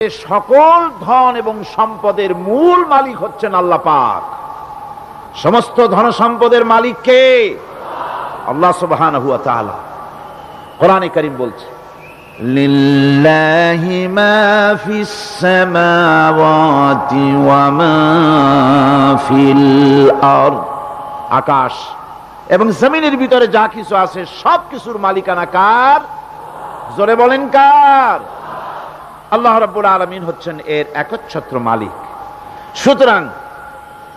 সকল ধন এবং সম্পদের মূল মালিক হচ্ছেন আল্লাহ পাক। সমস্ত ধন সম্পদের মালিক কে? আল্লাহ সুবহানাহু ওয়া তাআলা। কোরআনে কারীম বলছে, লিল্লাহি মা ফিস সামাওয়াতি ওয়া মা ফিল আরদ। আকাশ এবং জমিনের ভিতরে যা কিছু আছে সব কিছুর মালিকানা কার? জোরে বলেন কার? আল্লাহ রাব্বুল আলামিন হচ্ছেন এর একচ্ছত্র মালিক। সুতরাং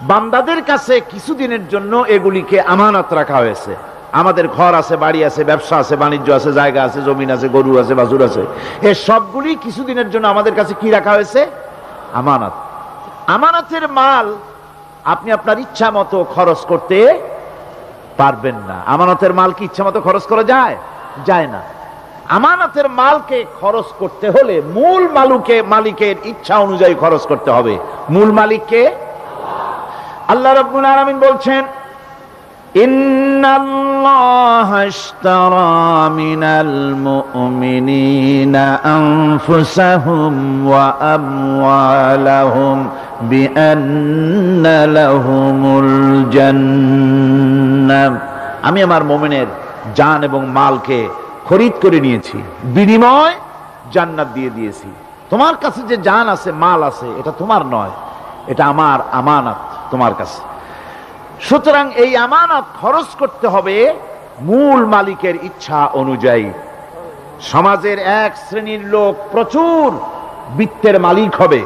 বান্দাদের কাছে কিছুদিনের জন্য এগুলিকে আমানত রাখা হয়েছে। আমাদের ঘর আছে, বাড়ি আছে, ব্যবসা আছে, বাণিজ্য আছে, জায়গা আছে, জমিন আছে, গরু আছে, বাছুর আছে, এই সবগুলি কিছুদিনের জন্য আমাদের কাছে কি রাখা হয়েছে? আমানত। আমানতের মাল আপনি আপনার ইচ্ছা মতো খরচ করতে পারবেন না। আমানতের মাল কি ইচ্ছা মতো খরচ করা যায়? যায় না। আমানতের মালকে খরচ করতে হলে মূল মালিকের ইচ্ছা অনুযায়ী খরচ করতে হবে। মূল মালিককে আল্লাহ রাব্বুল আলামিন বলছেন, ইন্নাল্লাহা আশতারা মিনাল মুমিনিনা আনফুসাহুম ওয়া আমওয়ালাহুম বিআন্না লাহুমুল জান্নাহ। আমি আমার মুমিনের জান এবং মালকে খরিদ করে নিয়েছি, বিনিময় জান্নাত দিয়ে দিয়েছি। তোমার কাছে যে জান আছে, মাল আছে, এটা তোমার নয়, এটা আমার আমানত তোমার কাছে। সুতরাং এই আমানত খরচ করতে হবে মূল মালিকের ইচ্ছা অনুযায়ী। সমাজের এক শ্রেণীর লোক প্রচুর বিত্তের মালিক হবে,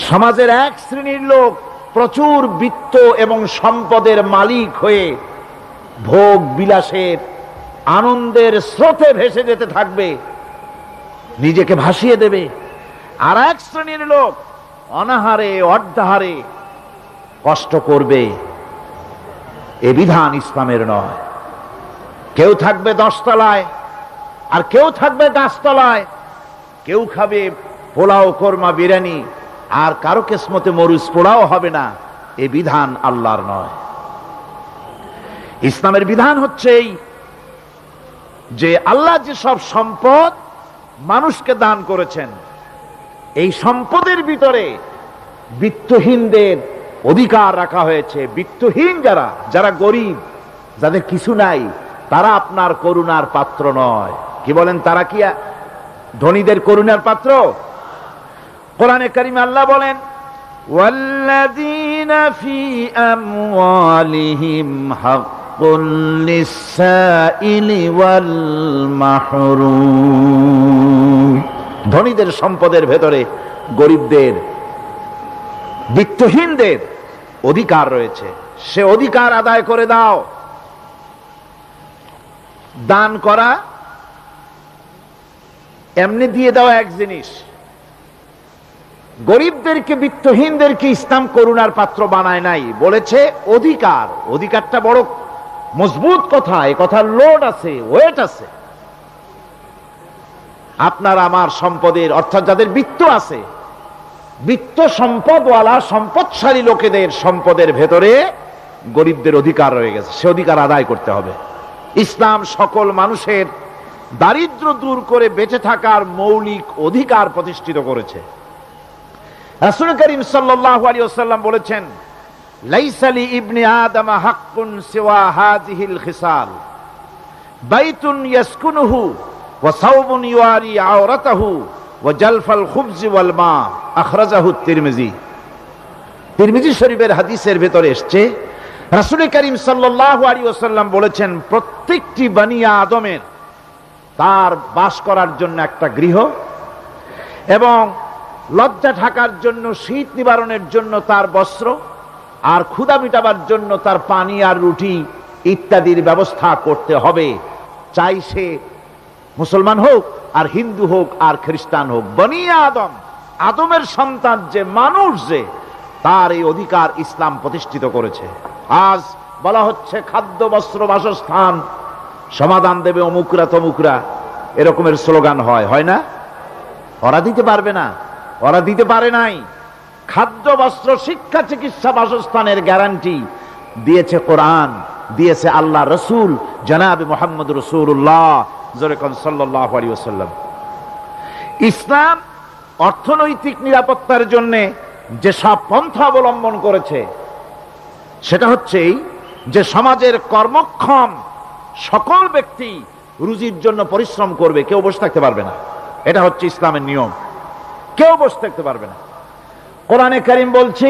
সমাজের এক শ্রেণীর লোক প্রচুর বিত্ত এবং সম্পদের মালিক হয়ে ভোগ বিলাসের আনন্দের স্রোতে ভেসে যেতে থাকবে, নিজেকে ভাসিয়ে দেবে। আর এক শ্রেণীর লোক অনাহারে অর্ধাহারে কষ্ট করবে। এ বিধান ইসলামের নয়। কেউ থাকবে 10 তলায় আর কেউ থাকবে গাছতলায়, কেউ খাবে পোলাও, কোরমা, বিরিয়ানি, আর কারো কিসমতে মরুচ পোড়াও হবে না। এ বিধান আল্লাহর নয়। ইসলামের বিধান হচ্ছে এই যে আল্লাহ যে সব সম্পদ মানুষকে দান করেছেন, এই সম্পদের ভিতরে বিত্তহীনদের অধিকার রাখা হয়েছে। বিত্তহীন যারা গরিব, যাদের কিছু নাই, তারা আপনার করুণার পাত্র নয়। কি বলেন? তারা কি ধনীদের করুণার পাত্র? কোরআনে কারিমে আল্লাহ বলেন, ওয়াল্লাযীনা ফি আমওয়ালিহিম হাক্কুন লিস-সাইলি ওয়াল মাহরুম। ধনীদের সম্পদের ভেতরে গরিবদের, বিত্তহীনদের অধিকার রয়েছে। সে অধিকার আদায় করে দাও। দান করা এমনি দিয়ে দাও এক জিনিস। গরিবদেরকে, বিত্তহীনদেরকে ইসলাম করুণার পাত্র বানায় নাই, বলেছে অধিকার। অধিকারটা বড় মজবুত কথা, এ কথার লোড আছে, ওয়েট আছে। আপনার আমার সম্পদের, অর্থাৎ যাদের বিত্ত আছে, বিত্ত সম্পদওয়ালা সম্পদশালী লোকেদের সম্পদের ভেতরে গরিবদের অধিকার রয়ে গেছে। সে অধিকার আদায় করতে হবে। ইসলাম সকল মানুষের দারিদ্র দূর করে বেঁচে থাকার মৌলিক অধিকার প্রতিষ্ঠিত করেছে। রাসূল করিম সাল্লাল্লাহু আলাইহি ওয়াসাল্লাম বলেছেন, লাইসা লি ইবনি আদম হাক্কুন সিওয়া হাযিহিল খিসাল, বাইতুন ইয়াসকুনুহু ওয়া সাওবুন ইউয়ারি আওরাতাহু ওয়া জালফাল খুবজ ওয়াল মা। আখরাজাহু তিরমিজি। তিরমিজি শরীফের হাদিসের ভেতরে এসেছে, রাসূল করিম সাল্লাল্লাহু আলাইহি ওয়াসাল্লাম বলেছেন, প্রত্যেকটি বনি আদমের তার বাস করার জন্য একটা গৃহ, এবং লজ্জা ঢাকার জন্য, শীত নিবারণের জন্য তার বস্ত্র, আর ক্ষুধা মিটাবার জন্য তার পানি আর রুটি ইত্যাদির ব্যবস্থা করতে হবে। চাই সে মুসলমান হোক, আর হিন্দু হোক, আর খ্রিস্টান হোক। বনি আদম, আদমের সন্তান যে মানুষ, যে তার এই অধিকার ইসলাম প্রতিষ্ঠিত করেছে। আজ বলা হচ্ছে খাদ্য, বস্ত্র, বাসস্থান সমাধান দেবে অমুকরা তমুকরা, এরকমের স্লোগান হয় না? ওরা দিতে পারবে না, ওরা দিতে পারে নাই। খাদ্য, বস্ত্র, শিক্ষা, চিকিৎসা, বাসস্থানের গ্যারান্টি দিয়েছে কোরআন, দিয়েছে আল্লাহ রসুল জনাবে মুহাম্মদ রাসূলুল্লাহ সাল্লাল্লাহু আলাইহি ওয়াসাল্লাম। ইসলাম অর্থনৈতিক নিরাপত্তার জন্য যে সব পন্থা অবলম্বন করেছে সেটা হচ্ছে যে সমাজের কর্মক্ষম সকল ব্যক্তি রুজির জন্য পরিশ্রম করবে, কেউ বসে থাকতে পারবে না। এটা হচ্ছে ইসলামের নিয়ম, কেউ বসে থাকতে পারবে না। কোরআনে কারীম বলছে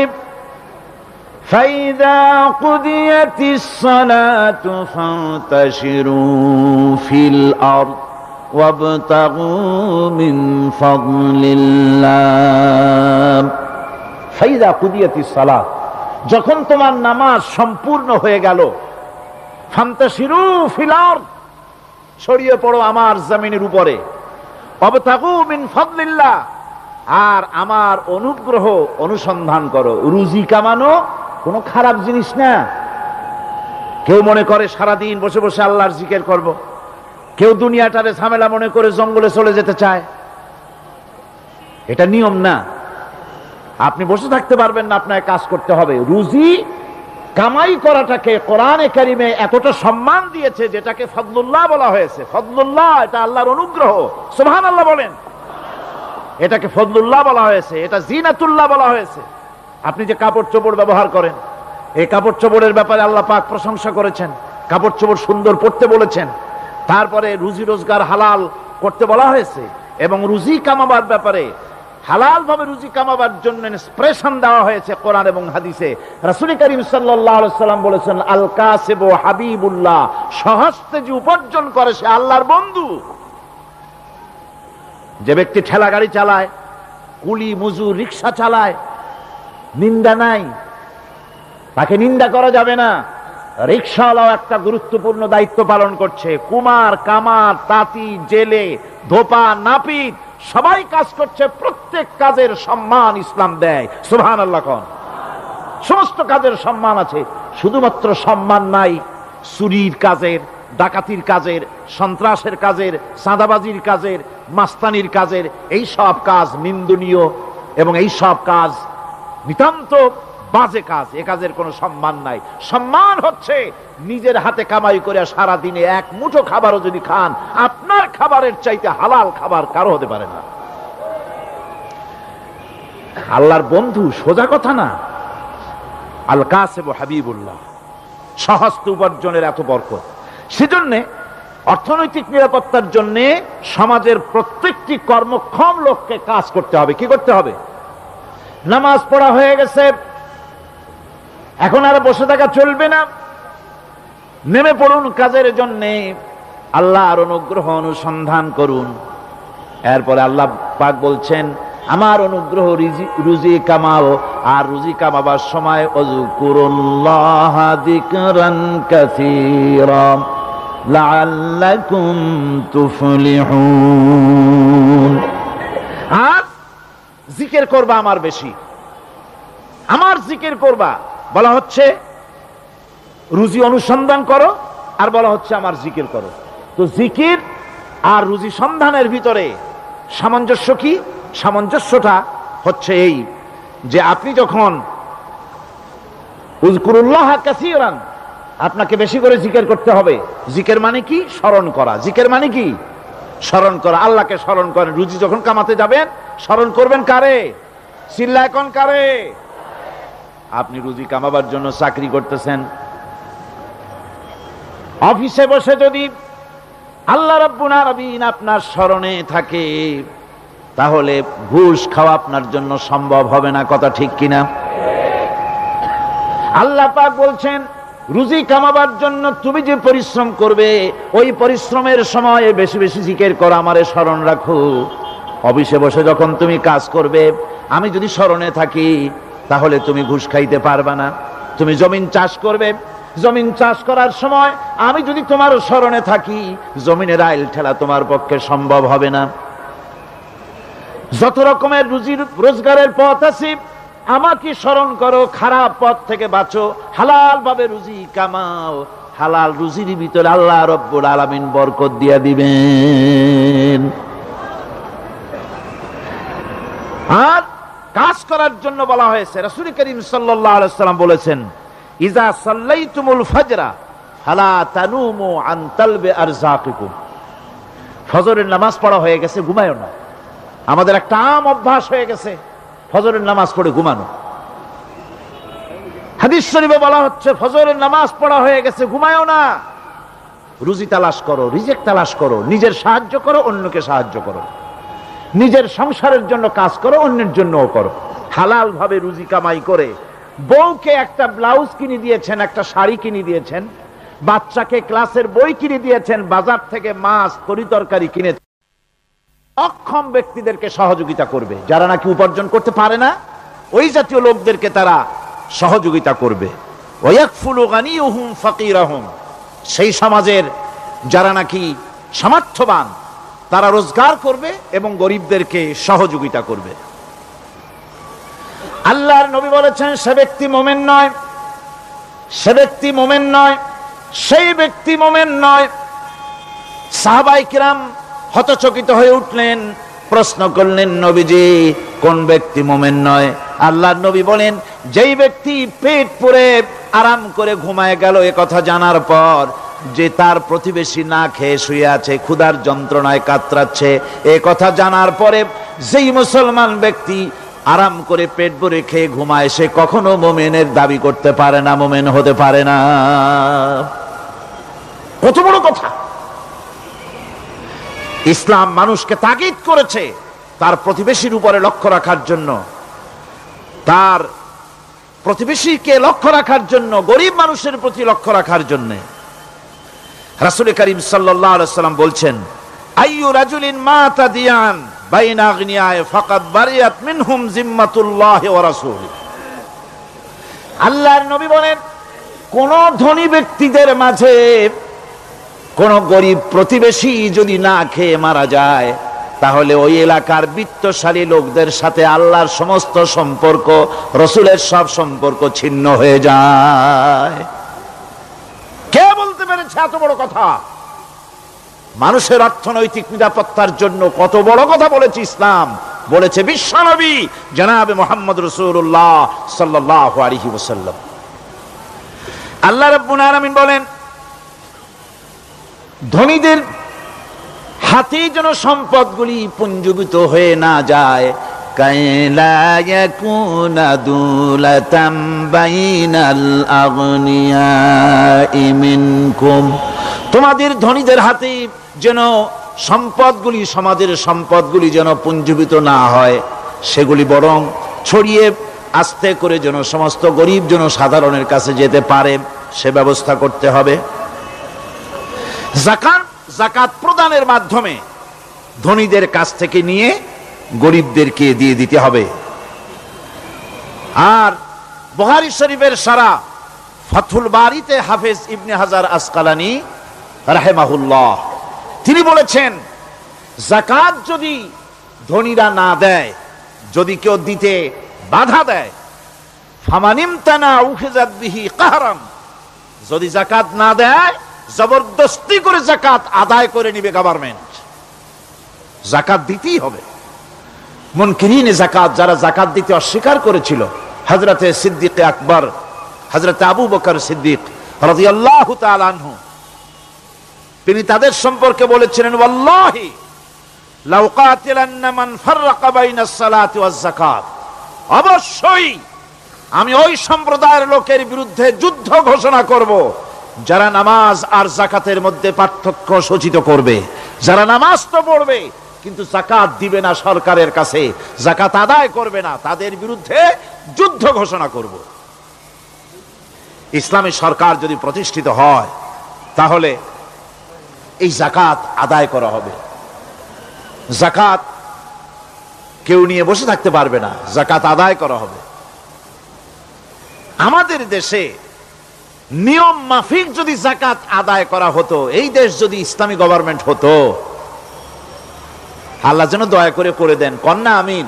ফাইদা কুদিয়াতিস সালাতু ফান্তাশিরু ফিল আরদ ওয়াবতাগু মিন ফাদলিল্লাহ। ফাইদা কুদিয়াতিস সালাত, যখন তোমার নামাজ সম্পূর্ণ হয়ে গেল, ফান্তাশিরু ফিল আরদ, ছড়িয়ে পড়ো আমার জমিনের উপরে, ওয়াবতাগু মিন ফাদলিল্লাহ, আর আমার অনুগ্রহ অনুসন্ধান করো। রুজি কামানো কোনো খারাপ জিনিস না। কেউ মনে করে সারাদিন বসে বসে আল্লাহর জিকির করব, কেউ দুনিয়াটারে ঝামেলা মনে করে জঙ্গলে চলে যেতে চায়, এটা নিয়ম না। আপনি বসে থাকতে পারবেন না, আপনাকে কাজ করতে হবে। রুজি কামাই করাটাকে কোরআনে কারিমে এতটা সম্মান দিয়েছে যেটাকে ফদলুল্লাহ বলা হয়েছে। ফদলুল্লাহ এটা আল্লাহর অনুগ্রহ, সুবহানাল্লাহ বলেন। এটাকে ফদলুল্লাহ বলা হয়েছে, এটা জিনাতুল্লাহ বলা হয়েছে। আপনি যে কাপড় চোপড় ব্যবহার করেন, এই কাপড় চোপড়ের ব্যাপারে আল্লাহ পাক প্রশংসা করেছেন, কাপড় চোপড় সুন্দর পরতে বলেছেন। তারপরে রুজি রোজগার হালাল করতে বলা হয়েছে, এবং রুজি কামাবার ব্যাপারে হালাল ভাবে রুজি কামাবার জন্য ইন্সপিরেশন দেওয়া হয়েছে কোরআন এবং হাদিসে। রাসূল করিম সাল্লাল্লাহু আলাইহি ওয়াসাল্লাম বলেছেন আল কাসিবু হাবিবুল্লাহ, সহস্তে যে উপার্জন করে সে আল্লাহর বন্ধু। যে ব্যক্তি ঠেলা গাড়ি চালায়, কুলি মজুর রিকশা চালায়, নিন্দা নাই, তাকে নিন্দা করা যাবে না। রিকশাওয়ালাও একটা গুরুত্বপূর্ণ দায়িত্ব পালন করছে। কুমার, কামার, তাঁতি, জেলে, ধোপা, নাপিত সবাই কাজ করছে। প্রত্যেক কাজের সম্মান ইসলাম দেয়, সুবহানাল্লাহ কোন। সমস্ত কাজের সম্মান আছে, শুধুমাত্র সম্মান নাই চুরির কাজের, ডাকাতির কাজের, সন্ত্রাসের কাজের, চাঁদাবাজির কাজের, মাস্তানির কাজের। এই সব কাজ নিন্দনীয় এবং এই সব কাজ নিতান্ত বাজে কাজ। এ কাজের কোনো সম্মান নাই। সম্মান হচ্ছে নিজের হাতে কামাই করে সারা দিনে এক মুঠো খাবারও যদি খান, আপনার খাবারের চাইতে হালাল খাবার কারো হতে পারে না। আল্লাহর বন্ধু সোজা কথা না। আল কাসিবু হাবিবুল্লাহ, সহস্ত উপার্জনের এত বরকত। সেজন্য অর্থনৈতিক নিরাপত্তার জন্য সমাজের প্রত্যেকটি কর্মক্ষম লোককে কাজ করতে হবে। কি করতে হবে? নামাজ পড়া হয়ে গেছে, এখন আর বসে থাকা চলবে না, নেমে পড়ুন কাজের জন্য, আল্লাহর অনুগ্রহ অনুসন্ধান করুন। এরপরে আল্লাহ পাক বলছেন আমার অনুগ্রহ রুজি কামাও, আর রুজি কামাবার সময় ওয়াজকুরুল্লাহ যিকরান কাসীরা লাআল্লাকুম তুফলিহুন। আর জিকির করবা আমার বেশি, আমার জিকির করবা। বলা হচ্ছে রুজি অনুসন্ধান করো, আর বলা হচ্ছে আমার জিকির করো। তো জিকির আর রুজি সন্ধানের ভিতরে সামঞ্জস্য কি? সামঞ্জস্যটা হচ্ছে এই যে আপনি যখন উযকুরুল্লাহ কাসীরান, আপনাকে বেশি করে জিকির করতে হবে। জিকির মানে কি? স্মরণ করা। জিকির মানে কি? স্মরণ করা। আল্লাহকে স্মরণ করেন। রুজি যখন কামাতে যাবেন স্মরণ করবেন কারে? চিল্লায় কোন কারে? আপনি রুজি কামাবার জন্য চাকরি করতেছেন, অফিসে বসে যদি আল্লাহ রাব্বুল আলামিন আপনার স্মরণে থাকে, তাহলে ঘুষ খাওয়া আপনার জন্য সম্ভব হবে না। কথা ঠিক কিনা? আল্লাহ পাক বলছেন রুজি কামাবার জন্য তুমি যে পরিশ্রম করবে, ওই পরিশ্রমের সময় বেশি বেশি জিকির করো, আমারে স্মরণ রাখো। অফিসে বসে যখন তুমি কাজ করবে, আমি যদি স্মরণে থাকি, তাহলে তুমি ঘুষ খাইতে পারবা না। তুমি জমিন চাষ করবে, জমিন চাষ করার সময় আমি যদি তোমার স্মরণে থাকি, জমিনের আইল ঠেলা তোমার পক্ষে সম্ভব হবে না। যত রকমের রুজির রোজগারের পথ আছে, আমাকে স্মরণ করো, খারাপ পথ থেকে বাঁচো, হালাল ভাবে রুজি কামাও। হালাল রুজির ভিতরে আল্লাহ রব্বুল আলামিন বরকত দিয়া দিবেন। আর কাজ করার জন্য বলা হয়েছে। রাসূল করিম সাল্লাল্লাহু আলাইহি ওয়াসাল্লাম বলেছেন ইজা সাল্লাইতুমুল ফাজরা ফালা তানুমু আন তালবি আরযাকিকুম। ফজরের নামাজ পড়া হয়ে গেছে, ঘুমায়ও না। আমাদের একটা আম অভ্যাস হয়ে গেছে ফজরের নামাজ পড়ে ঘুমানো। হাদিস শরীফে বলা হচ্ছে ফজরের নামাজ পড়া হয়ে গেছে, ঘুমায়ও না, রুজি তালাশ করো, রিজেক তালাশ করো, নিজের সাহায্য করো, অন্যকে সাহায্য করো, নিজের সংসারের জন্য কাজ করো, অন্যের জন্যও করো। হালাল ভাবে রুজি কামাই করে বউকে একটা ব্লাউজ কিনে দিয়েছেন, একটা শাড়ি কিনে দিয়েছেন, বাচ্চাকে ক্লাসের বই কিনে দিয়েছেন, বাজার থেকে মাছ তরিতরকারি কিনে। অক্ষম ব্যক্তিদেরকে সহযোগিতা করবে, যারা নাকি উপার্জন করতে পারে না ওই জাতীয় লোকদেরকে তারা সহযোগিতা করবে। ওয়াকফুলু গানিয়ুহুম ফাকিরাহুম, সেই সমাজের যারা নাকি সামর্থ্যবান তারা রোজগার করবে এবং গরিবদেরকে সহযোগিতা করবে। আল্লাহর নবী বলেছেন সে ব্যক্তি মুমিন নয়, সে ব্যক্তি মুমিন নয়, সেই ব্যক্তি মুমিন নয়। সাহাবায়ে কিরাম হতচকিত হয়ে উঠলেন, প্রশ্ন করলেন নবীজি কোন ব্যক্তি মুমিন নয়? আল্লাহর নবী বলেন যেই ব্যক্তি পেট পুরে আরাম করে ঘুমায় গেল এ কথা জানার পর যে তার প্রতিবেশী না খেয়ে শুয়ে আছে, ক্ষুধার যন্ত্রণায় কাতরাচ্ছে, এ কথা জানার পরে যেই মুসলমান ব্যক্তি আরাম করে পেট ভরে খেয়ে ঘুমায় সে কখনো মুমিনের দাবি করতে পারে না, মুমিন হতে পারে না। কত বড় কথা! ইসলাম মানুষকে তাগিদ করেছে তার প্রতিবেশীর উপরে লক্ষ্য রাখার জন্য, তার প্রতিবেশীকে লক্ষ্য রাখার জন্য, গরিব মানুষের প্রতি লক্ষ্য রাখার জন্য। রাসূল করিম সাল্লাল্লাহু আলাইহি ওয়াসাল্লাম বলছেন আইয়ু রাজুলিন মাতা দিয়ান বাইনা আগনিয়ায়ে ফাকাদ বারিয়াত মিনহুম জিম্মাতুল্লাহি ওয়া রাসূলিহি। আল্লাহর নবী বলেন কোন ধনী ব্যক্তিদের মাঝে কোন গরিব প্রতিবেশী যদি না খেয়ে মারা যায় তাহলে ওই এলাকার বিত্তশালী লোকদের সাথে আল্লাহর সমস্ত সম্পর্ক, রসুলের সব সম্পর্ক ছিন্ন হয়ে যায়। কে বলতে পেরেছে এত বড় কথা? মানুষের অর্থনৈতিক নিরাপত্তার জন্য কত বড় কথা বলেছে ইসলাম, বলেছে বিশ্বনবী জনাবে মুহাম্মদ রাসূলুল্লাহ সাল্লাল্লাহু আলাইহি ওয়াসাল্লাম। আল্লাহ রাব্বুল আলামিন বলেন ধনীদের হাতে যেন সম্পদগুলি পুঞ্জীভূত হয়ে না যায়, কাইলা ইয়াকুনা দুলাতাম বাইনাল আগনিয়াই মিনকুম, তোমাদের ধনীদের হাতে যেন সম্পদগুলি, সমাজের সম্পদগুলি যেন পুঞ্জীভূত না হয়, সেগুলি বরং ছড়িয়ে আস্তে করে যেন সমস্ত গরিব যেন সাধারণের কাছে যেতে পারে সে ব্যবস্থা করতে হবে। যাকাত প্রদানের মাধ্যমে ধনীদের কাছ থেকে নিয়ে গরিবদেরকে দিয়ে দিতে হবে। আর বুখারী শরীফের সারা ফাথুল বারীতে হাফেজ ইবনে হাজার আসকালানী রাহিমাহুল্লাহ তিনি বলেছেন যাকাত যদি ধনীরা না দেয়, যদি কেউ দিতে বাধা দেয়, ফামানিমতানা উখিযাত বিহি কাহরান, যদি যাকাত না দেয় জবরদস্তি করে যাকাত আদায় করে নিবে গভর্নমেন্ট, যাকাত দিতেই হবে। মুনকিরিনে যাকাত, যারা যাকাত দিতে অস্বীকার করেছিল, হযরতে সিদ্দিক আকবর, হযরতে আবু বকর সিদ্দিক রাদিয়াল্লাহু তাআলা আনহু, তিনি তাদের সম্পর্কে বলেছিলেন ওয়াল্লাহি লাউ কাতিলান্না মান ফাররাকা বাইনাস সালাতি ওয়াজ যাকাত, অবশ্যই আমি ওই সম্প্রদায়ের লোকের বিরুদ্ধে যুদ্ধ ঘোষণা করব যারা নামাজ আর যাকাতের মধ্যে পার্থক্য সূচিত করবে, যারা নামাজ তো পড়বে কিন্তু যাকাত দিবে না, সরকারের কাছে যাকাত আদায় করবে না, তাদের বিরুদ্ধে যুদ্ধ ঘোষণা করব। ইসলামী সরকার যদি প্রতিষ্ঠিত হয় তাহলে এই যাকাত আদায় করা হবে। যাকাত কেউ নিয়ে বসে থাকতে পারবে না, যাকাত আদায় করা হবে। আমাদের দেশে নিয়ম মাফিক যদি যাকাত আদায় করা হতো, এই দেশ যদি ইসলামী গভর্নমেন্ট হতো, আল্লাহ যেন দয়া করে দেন, কন্যা আমিন।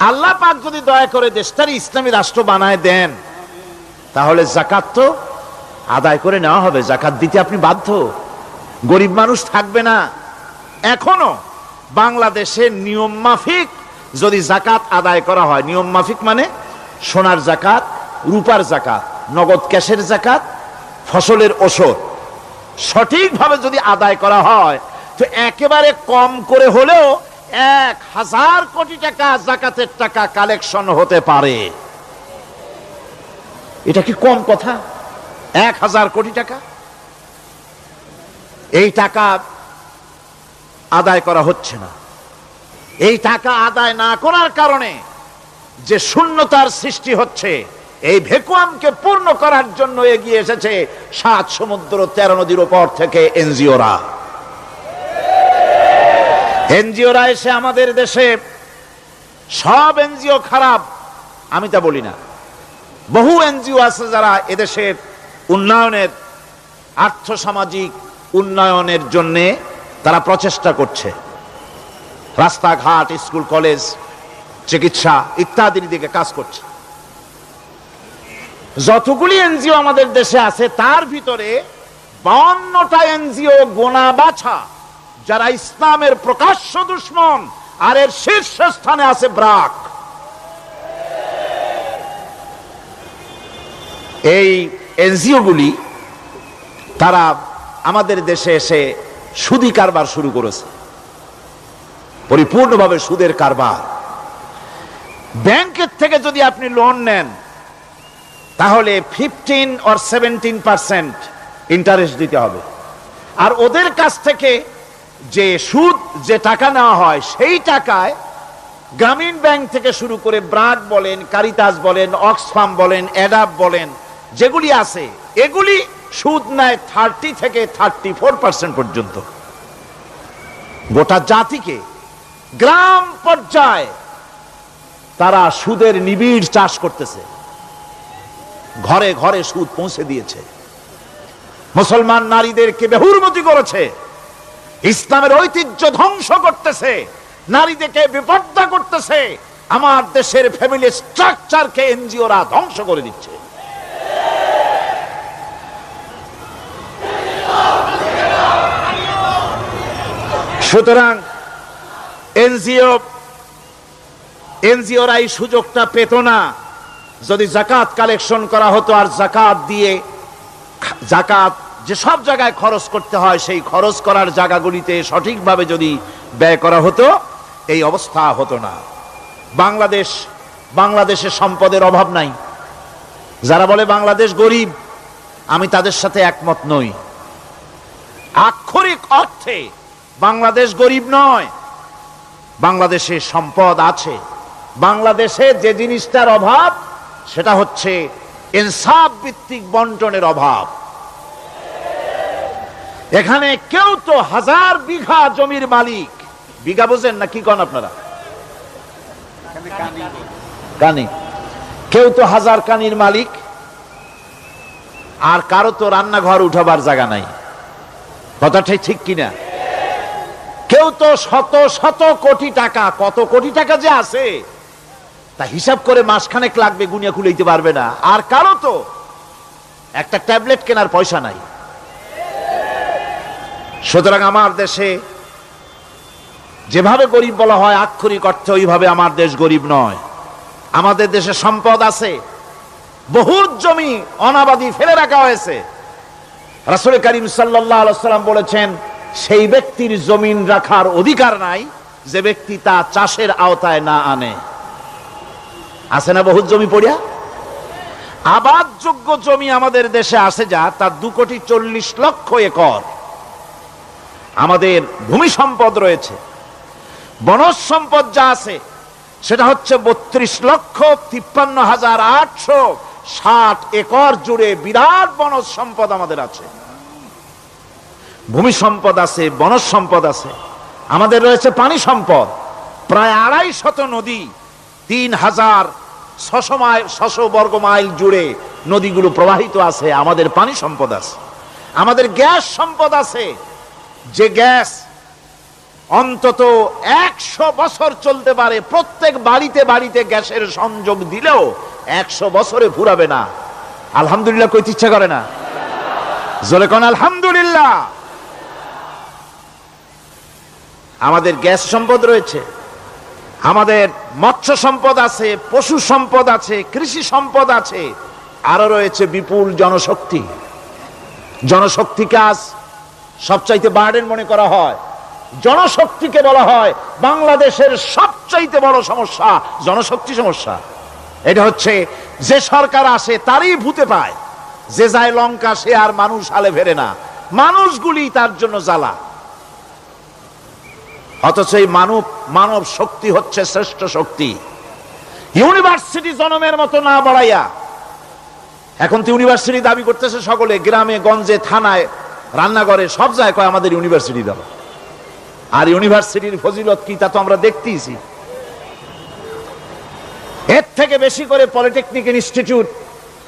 আল্লাহ পাক যদি দয়া করে দেশটার ইসলামী রাষ্ট্র বানায় দেন তাহলে যাকাত তো আদায় করে নেওয়া হবে, যাকাত দিতে আপনি বাধ্য, গরিব মানুষ থাকবে না। এখনো বাংলাদেশের নিয়ম মাফিক যদি যাকাত আদায় করা হয়, নিয়ম মাফিক মানে সোনার যাকাত, রূপার যাকাত, নগদ ক্যাশের যাকাত, ফসলের ওষুধ সঠিকভাবে যদি আদায় করা হয় তো একেবারে কম করে হলেও 1000 কোটি টাকা যাকাতের টাকা কালেকশন হতে পারে। এটা কি কম কথা? 1000 কোটি টাকা, এই টাকা আদায় করা হচ্ছে না। এই টাকা আদায় না করার কারণে যে শূন্যতার সৃষ্টি হচ্ছে, এই ভ্যাকুয়ামকে পূর্ণ করার জন্য এগিয়ে এসেছে 7 সমুদ্র 13 নদীর উপর থেকে এনজিওরা। এনজিওরা এসে আমাদের দেশে, সব এনজিও খারাপ আমি তা বলি না, বহু এনজিও আছে যারা এদেশের উন্নয়নের, আর্থসামাজিক উন্নয়নের জন্য তারা প্রচেষ্টা করছে। রাস্তাঘাট, স্কুল, কলেজ, চিকিৎসা ইত্যাদির দিকে কাজ করছে। যতগুলি এনজিও আমাদের দেশে আছে তার ভিতরে 52টা এনজিও গোনা বাছা যারা ইসলামের প্রকাশ্য দুশমন, আর এর শীর্ষস্থানে আছে ব্রাক। এই এনজিও গুলি তারা আমাদের দেশে এসে সুদি কারবার শুরু করেছে, পরিপূর্ণভাবে সুদের কারবার। ব্যাংকের থেকে যদি আপনি লোন নেন তাহলে 15 or 17% ইন্টারেস্ট দিতে হবে, আর ওদের কাছ থেকে যে সুদ, যে টাকা নেওয়া হয় সেই টাকায় গ্রামীণ ব্যাংক থেকে শুরু করে ব্রাক বলেন, কারিতাস বলেন, অক্সফাম বলেন, অ্যাডাপ বলেন, যেগুলি আছে এগুলি সুদ নেয় 30 থেকে 34% পর্যন্ত। গোটা জাতিকে গ্রাম পর্যায়ে তারা সুদের নিবিড় চাষ করতেছে, ঘরে ঘরে সুদ পৌঁছে দিয়েছে, মুসলমান নারীদেরকে বেহুরমতি করেছে, ইসলামের ঐতিহ্য ধ্বংস করতেছে, নারীদেরকে বিপর্দা করতেছে, আমার দেশের ফ্যামিলি স্ট্রাকচারকে এনজিওরা ধ্বংস করে দিচ্ছে। সুতরাং এনজিওরা এই সুযোগটা পেত না যদি যাকাত কালেকশন করা হতো, আর যাকাত দিয়ে, যাকাত যে সব জায়গায় খরচ করতে হয় সেই খরচ করার জায়গাগুলিতে সঠিকভাবে যদি ব্যয় করা হতো এই অবস্থা হতো না। বাংলাদেশে সম্পদের অভাব নাই। যারা বলে বাংলাদেশ গরিব, আমি তাদের সাথে একমত নই। আক্ষরিক অর্থে বাংলাদেশ গরিব নয়, বাংলাদেশে সম্পদ আছে। বাংলাদেশে যে জিনিসটার অভাব সেটা হচ্ছে ইনসাফ ভিত্তিক বন্টনের অভাব। এখানে কেউ তো 1000 বিঘা জমির মালিক, বিঘা বুঝেন না কি কন আপনারা? কানি। কেউ তো 1000 কানির মালিক, আর কারো তো রান্নাঘর উঠাবার জায়গা নাই। কথাটাই ঠিক কিনা? কেউ তো শত শত কোটি টাকা, কত কোটি টাকা যে আছে তা হিসাব করে মাসখানেক লাগবে, গুনিয়া খুলাইতে পারবে না। আর কারো তো একটা ট্যাবলেট কেনার পয়সা নাই। সুতরাং আমার দেশে যেভাবে গরিব বলা হয় আক্ষরিক অর্থে ওইভাবে আমার দেশ গরিব নয়। আমাদের দেশে সম্পদ আছে, বহুত জমি অনাবাদি ফেলে রাখা হয়েছে। রাসূল করিম সাল্লাল্লাহু আলাইহি ওয়াসাল্লাম বলেছেন, সেই ব্যক্তির জমিন রাখার অধিকার নাই যে ব্যক্তি তা চাষের আওতায় না আনে। আছে না বহুত জমি পড়িয়া? আবাদযোগ্য জমি আমাদের দেশে আছে যা, তার 2,40,00,000 একর। আমাদের ভূমি সম্পদ রয়েছে, বনজ সম্পদ যা আছে সেটা হচ্ছে 32,53,860 একর জুড়ে বিরাট বনজ সম্পদ আমাদের আছে। ভূমি সম্পদ আছে, বনজ সম্পদ আছে। আমাদের রয়েছে পানি সম্পদ, প্রায় 250 নদী, 3,600 বর্গ মাইল জুড়ে নদীগুলো প্রবাহিত আছে। আমাদের পানি সম্পদ আছে। আমাদের গ্যাস সম্পদ আছে, যে গ্যাস অন্তত 100 বছর চলতে পারে। প্রত্যেক বাড়িতে বাড়িতে গ্যাসের সংযোগ দিলেও 100 বছরে ফুরাবে না। আলহামদুলিল্লাহ কইতে ইচ্ছা করে না? জোরে কোন আলহামদুলিল্লাহ। আমাদের গ্যাস সম্পদ রয়েছে, আমাদের মৎস্য সম্পদ আছে, পশু সম্পদ আছে, কৃষি সম্পদ আছে, আরো রয়েছে বিপুল জনশক্তি। জনশক্তিকে আজ সবচাইতে বার্ডেন মনে করা হয়। জনশক্তিকে বলা হয় বাংলাদেশের সবচাইতে বড় সমস্যা জনশক্তি সমস্যা। এটা হচ্ছে যে সরকার আসে তারই ভূতে পায়, যে যায় লঙ্কা সে আর মানুষ হালে ফেরে না, মানুষগুলি তার জন্য জ্বালা। অথচ এই মানব শক্তি হচ্ছে শ্রেষ্ঠ শক্তি। ইউনিভার্সিটি জনমের মতো না বাড়াইয়া, এখন তো ইউনিভার্সিটি দাবি করতেছে সকলে, গ্রামে গঞ্জে থানায় রান্নাঘরে সব জায়গায় কয় আমাদের ইউনিভার্সিটি দাও। আর ইউনিভার্সিটির ফজিলত কি তা তো আমরা দেখতেইছি। এর থেকে বেশি করে পলিটেকনিক ইনস্টিটিউট,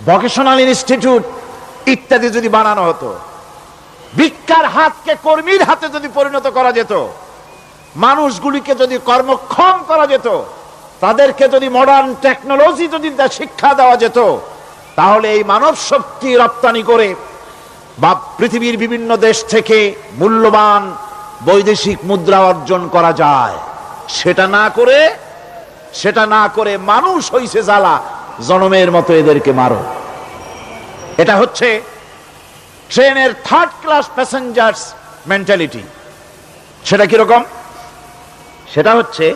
ভোকেশনাল ইনস্টিটিউট ইত্যাদি যদি বানানো হতো, ভিক্ষার হাতকে কর্মীর হাতে যদি পরিণত করা যেত, মানুষগুলিকে যদি কর্মক্ষম করা যেত, তাদেরকে যদি মডার্ন টেকনোলজি যদি শিক্ষা দেওয়া যেত, তাহলে এই মানব শক্তি রপ্তানি করে বা পৃথিবীর বিভিন্ন দেশ থেকে মূল্যবান বৈদেশিক মুদ্রা অর্জন করা যায়। সেটা না করে মানুষ হইছে জ্বালা, জনমের মতো এদেরকে মারো। এটা হচ্ছে ট্রেনের থার্ড ক্লাস প্যাসেঞ্জার্স মেন্টালিটি। সেটা কিরকম? সেটা হচ্ছে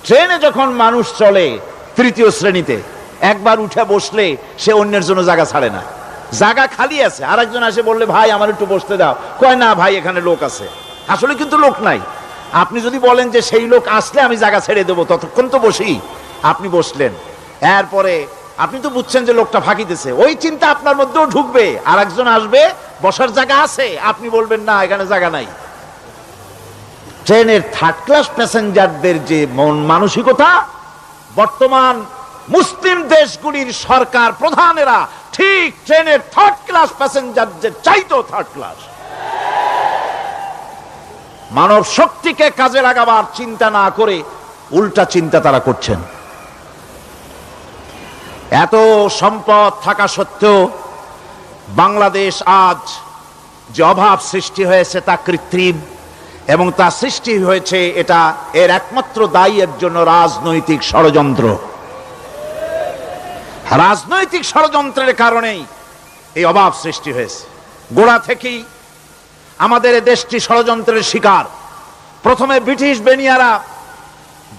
ট্রেনে যখন মানুষ চলে তৃতীয় শ্রেণীতে, একবার উঠে বসলে সে অন্যের জন্য জায়গা ছাড়ে না। জায়গা খালি আছে, আরেকজন আসে বললে ভাই আমার একটু বসতে দাও, কয় না ভাই এখানে লোক আছে। আসলে কিন্তু লোক নাই। আপনি যদি বলেন যে সেই লোক আসলে আমি জায়গা ছেড়ে দেবো, ততক্ষণ তো বসি। আপনি বসলেন, এরপরে আপনি তো বুঝছেন যে লোকটা ফাঁকিতেছে, ওই চিন্তা আপনার মধ্যেও ঢুকবে, আর একজন আসবে বসার জায়গা আছে, আপনি বলবেন না এখানে জায়গা নাই। ট্রেনের থার্ড ক্লাস প্যাসেঞ্জারদের যে মন মানসিকতা, বর্তমান মুসলিম দেশগুলির সরকার প্রধানেরা ঠিক ট্রেনের থার্ড ক্লাস প্যাসেঞ্জারদের চাইতেও থার্ড ক্লাস। মানব শক্তিকে কাজে লাগাবার চিন্তা না করে উল্টা চিন্তা তারা করছেন। এত সম্পদ থাকা সত্ত্বেও বাংলাদেশ আজ যে অভাব সৃষ্টি হয়েছে তা কৃত্রিম, এবং তা সৃষ্টি হয়েছে এটা এর একমাত্র দায়ী এর জন্য রাজনৈতিক ষড়যন্ত্র। রাজনৈতিক ষড়যন্ত্রের কারণেই এই অভাব সৃষ্টি হয়েছে। গোড়া থেকেই আমাদের দেশটি ষড়যন্ত্রের শিকার। প্রথমে ব্রিটিশ বেনিয়ারা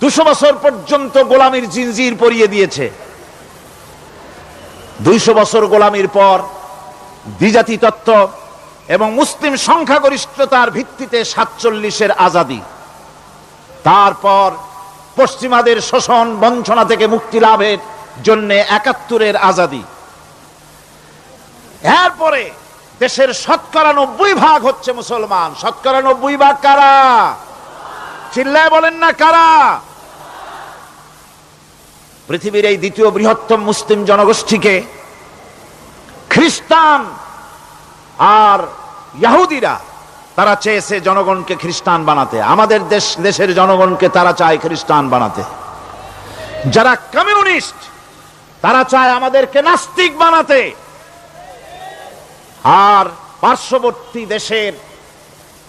200 বছর পর্যন্ত গোলামির জিনজির পরিয়ে দিয়েছে। 200 বছর গোলামির পর দ্বিজাতি তত্ত্ব এবং মুসলিম সংখ্যাগরিষ্ঠতার ভিত্তিতে 47-এর আজাদি, তারপর পশ্চিমাদের শোষণ বঞ্চনা থেকে মুক্তি লাভের জন্য 71-এর আজাদি, এরপরে দেশের 90% হচ্ছে মুসলমান। 90% কারা? চিল্লায় বলেন না কারা? পৃথিবীর এই দ্বিতীয় বৃহত্তম মুসলিম জনগোষ্ঠীকে খ্রিস্টান আর ইহুদিরা তারা চেয়েছে জনগণকে খ্রিস্টান বানাতে। আমাদের দেশের জনগণকে তারা চায় খ্রিস্টান বানাতে। যারা কমিউনিস্ট তারা চায় আমাদেরকে নাস্তিক বানাতে। আর পার্শ্ববর্তী দেশের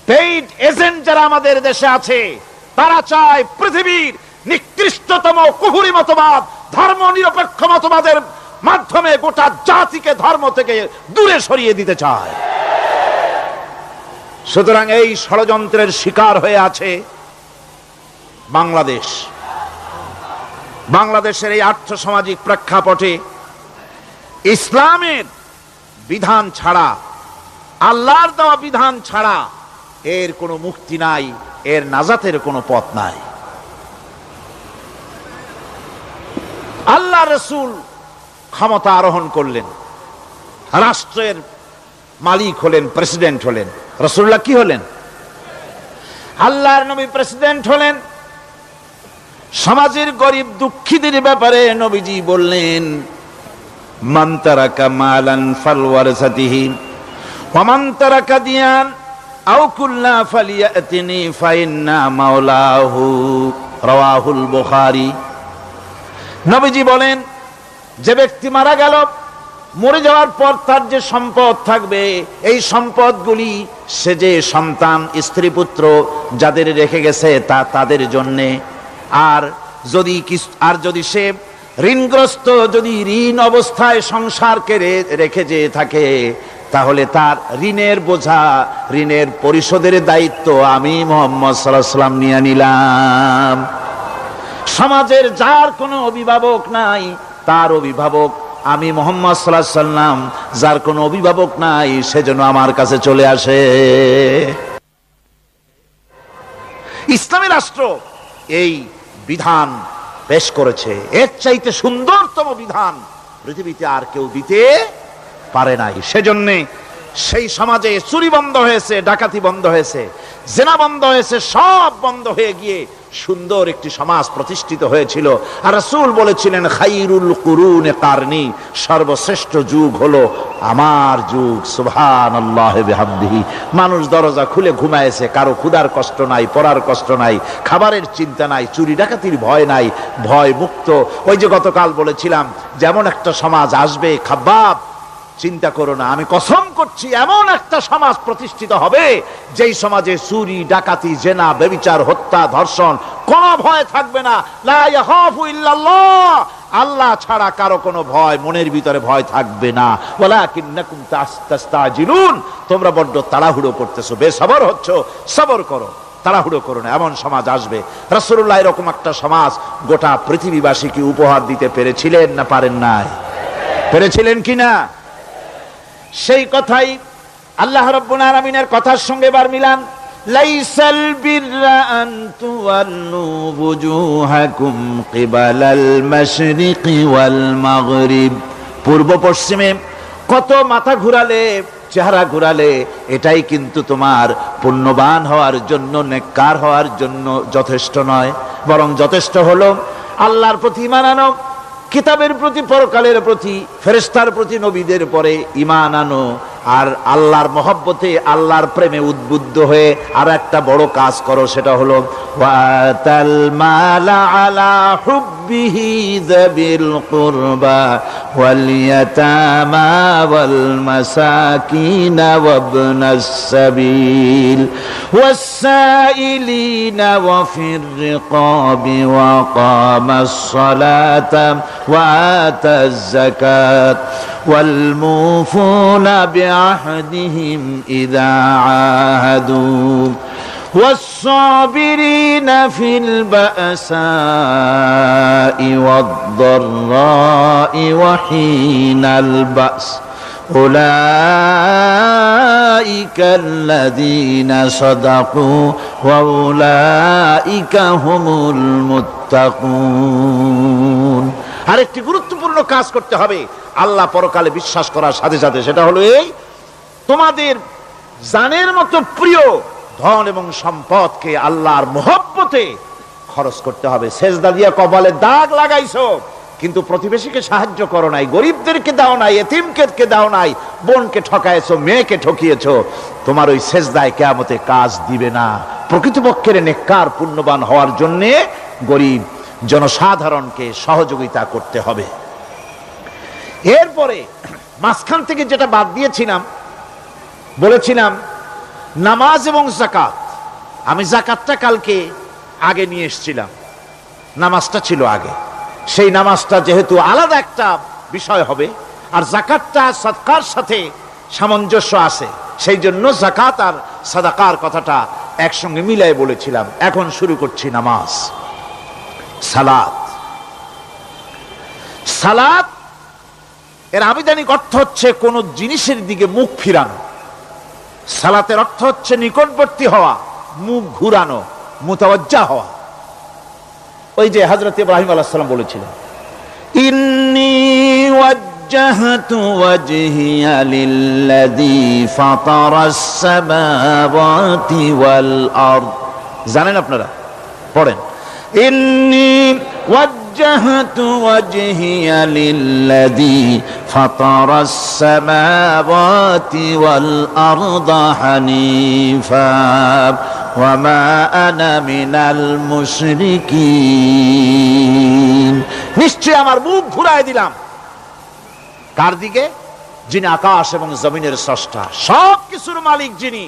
পেইড এজেন্ট যারা আমাদের দেশে আছে তারা চায় পৃথিবীর নিকৃষ্টতম কুফরি মতবাদ, ধর্ম নিরপেক্ষ মতবাদের মাধ্যমে গোটা জাতিকে ধর্ম থেকে দূরে সরিয়ে দিতে চায়। সুতরাং এই ষড়যন্ত্রের শিকার হয়ে আছে বাংলাদেশ। বাংলাদেশের এই আর্থসামাজিক প্রেক্ষাপটে ইসলামের বিধান ছাড়া, আল্লাহর দেওয়া বিধান ছাড়া এর কোনো মুক্তি নাই, এর নাজাতের কোনো পথ নাই। আল্লাহ রাসূল ক্ষমতা আরোহণ করলেন, রাষ্ট্রের মালিক হলেন, প্রেসিডেন্ট হলেন। রাসূলুল্লাহ কি হলেন? আল্লাহর নবী প্রেসিডেন্ট হলেন। সমাজের গরিব দুঃখীদের ব্যাপারে নবীজি বললেন, মান তারাকা মালান ফালওয়ারাসাতিহি ওয়া মান তারাকা দিয়ান আও কুল্লা ফালিয়াতিনি ফাইন্না মাওলাহু, রাওয়াহুল বুখারী। নবীজি বলেন, যে ব্যক্তি মারা গেল, মরে যাওয়ার পর তার যে সম্পদ থাকবে, এই সম্পদগুলি সে যে সন্তান স্ত্রী পুত্র যাদের রেখে গেছে তা তাদের জন্যে। আর যদি সে ঋণগ্রস্ত, যদি ঋণ অবস্থায় সংসারকে রেখে যে থাকে, তাহলে তার ঋণের বোঝা, ঋণের পরিশোধের দায়িত্ব আমি মুহাম্মদ সাল্লাল্লাহু আলাইহি ওয়াসাল্লাম নিয়ে নিলাম। সমাজের যার কোনো অভিভাবক নাই, তার অভিভাবক আমি মুহাম্মদ সাল্লাল্লাহু আলাইহি ওয়াসাল্লাম। যার কোনো অভিভাবক নাই, সেজন্য আমার কাছে চলে আসে। ইসলামী রাষ্ট্র এই বিধান পেশ করেছে। এর চাইতে সুন্দরতম বিধান পৃথিবীতে আর কেউ দিতে পারে নাই। সেজন্যে সেই সমাজে চুরি বন্ধ হয়েছে, ডাকাতি বন্ধ হয়েছে, জেনা বন্ধ হয়েছে, সব বন্ধ হয়ে গিয়ে সুন্দর একটি সমাজ প্রতিষ্ঠিত হয়েছিল। আর রাসূল বলেছিলেন, খাইরুল কুরুনে কারনি, সর্বশ্রেষ্ঠ যুগ হলো আমার যুগ। সুবহানাল্লাহি বিহামদিহি। মানুষ দরজা খুলে ঘুমায়েছে, কারো ক্ষুধার কষ্ট নাই, পড়ার কষ্ট নাই, খাবারের চিন্তা নাই, চুরি ডাকাতির ভয় নাই, ভয় মুক্ত। ওই যে গতকাল বলেছিলাম, যেমন একটা সমাজ আসবে, খাব্বাব চিন্তা করো না, আমি কসম করছি এমন একটা সমাজ প্রতিষ্ঠিত হবে যেই সমাজে চুরি ডাকাতি জেনা ব্যভিচার হত্যা ধর্ষণ কোনো ভয় থাকবে না। লা ইয়াখাফু ইল্লাল্লাহ, আল্লাহ ছাড়া কারো কোনো ভয়, মনের ভিতরে ভয় থাকবে না। ওয়ালাকিন্নাকুম তাস্তাজিলুন, তোমরা বড্ড তাড়াহুড়ো করতেছো, বেসবর হচ্ছো, সবর করো, তাড়াহুড়ো করো না। এমন সমাজ আসবে। রাসূলুল্লাহ এরকম একটা সমাজ গোটা পৃথিবীবাসীকে উপহার দিতে পেরেছিলেন না পারেন নাই? পেরেছিলেন কিনা? সেই কথাই আল্লাহ রাব্বুল আলামিনের কথার সঙ্গে এবার মিলান। লাইসাল বিররা আন তুওয়াল্লু বুজুহাকুম কিবালাল মাশরিকি ওয়াল মাগরিব। পূর্ব পশ্চিমে কত মাথা ঘুরালে, চেহারা ঘুরালে এটাই কিন্তু তোমার পুণ্যবান হওয়ার জন্য, নেককার হওয়ার জন্য যথেষ্ট নয়। বরং যথেষ্ট হলো আল্লাহর প্রতি ঈমান আনো, কিতাবের প্রতি, পরকালের প্রতি, ফেরেশতার প্রতি, নবীদের পরে ঈমান আনো। আর আল্লাহর মহব্বতে, আল্লাহর প্রেমে উদ্বুদ্ধ হয়ে আর একটা বড় কাজ করো, সেটা হলো ওয়াতাল মালা আলা হুব্বিহি যাবিল কুরবা ওয়াল ইয়াতামা ওয়াল মাসাকিন ওয়াবনাস সাবিল ওয়াস সাইলিনা ওয়া ফির রিকাবি ওয়া কামাস সালাতা ওয়া আতাজ যাকাত ওয়াল মুফুনা بعهدهم إذا عاهدوا والصابرين في البأساء والضراء وحين البأس أولئك الذين صدقوا وأولئك هم المتقون। আরেকটি গুরুত্বপূর্ণ কাজ করতে হবে আল্লাহ পরকালে বিশ্বাস করার সাথে সাথে, সেটা হলো এই, তোমাদের জানের মতো প্রিয় ধন এবং সম্পদকে আল্লাহর মহব্বতে খরচ করতে হবে। সেজদা দিয়ে কপালে দাগ লাগাইছো, কিন্তু প্রতিবেশীকে সাহায্য করো নাই, গরিবদেরকে দাও নাই, এতিমকে দাও নাই, বোনকে ঠকাইছো, মেয়েকে ঠকিয়েছো, তোমার ওই সেজদায় কিয়ামতে কাজ দিবে না। প্রকৃতপক্ষের নেককার পুণ্যবান হওয়ার জন্য গরিব জনসাধারণকে সহযোগিতা করতে হবে। এরপরে মাঝখান থেকে যেটা বাদ দিয়েছিলাম, বলেছিলাম নামাজ এবং যাকাত। আমি যাকাতটা কালকে আগে নিয়ে এসেছিলাম, নামাজটা ছিল আগে। সেই নামাজটা যেহেতু আলাদা একটা বিষয় হবে, আর যাকাতটা সাদকার সাথে সামঞ্জস্য আছে, সেই জন্য যাকাত আর সাদাকার কথাটা একসঙ্গে মিলাই বলেছিলাম। এখন শুরু করছি নামাজ। সালাত, সালাত এর আবিধানিক অর্থ হচ্ছে কোন জিনিসের দিকে মুখ ফিরানো। সালাতের অর্থ হচ্ছে নিকটবর্তী হওয়া, মুখ ঘুরানো, মুতাওয়াজ্জা হওয়া। ওই যে হযরত ইব্রাহিম আলাইহিস সালাম বলেছিলেন, ইন্নী ওয়াজ্জাহতু ওয়াজহিয়া লিল্লাযী ফাতারাস সামাওয়াতি ওয়াল আরদ। জানেন আপনারা? পড়েন, ইন্নী وجهت وجهي للذي فطر السماوات والأرض حنيفا وما أنا من المشركين। নিশ্চয় আমার মুখ ঘুরায় দিলাম কার দিকে? যিনি আকাশ এবং জমিনের স্রষ্টা, সব কিছুর মালিক যিনি,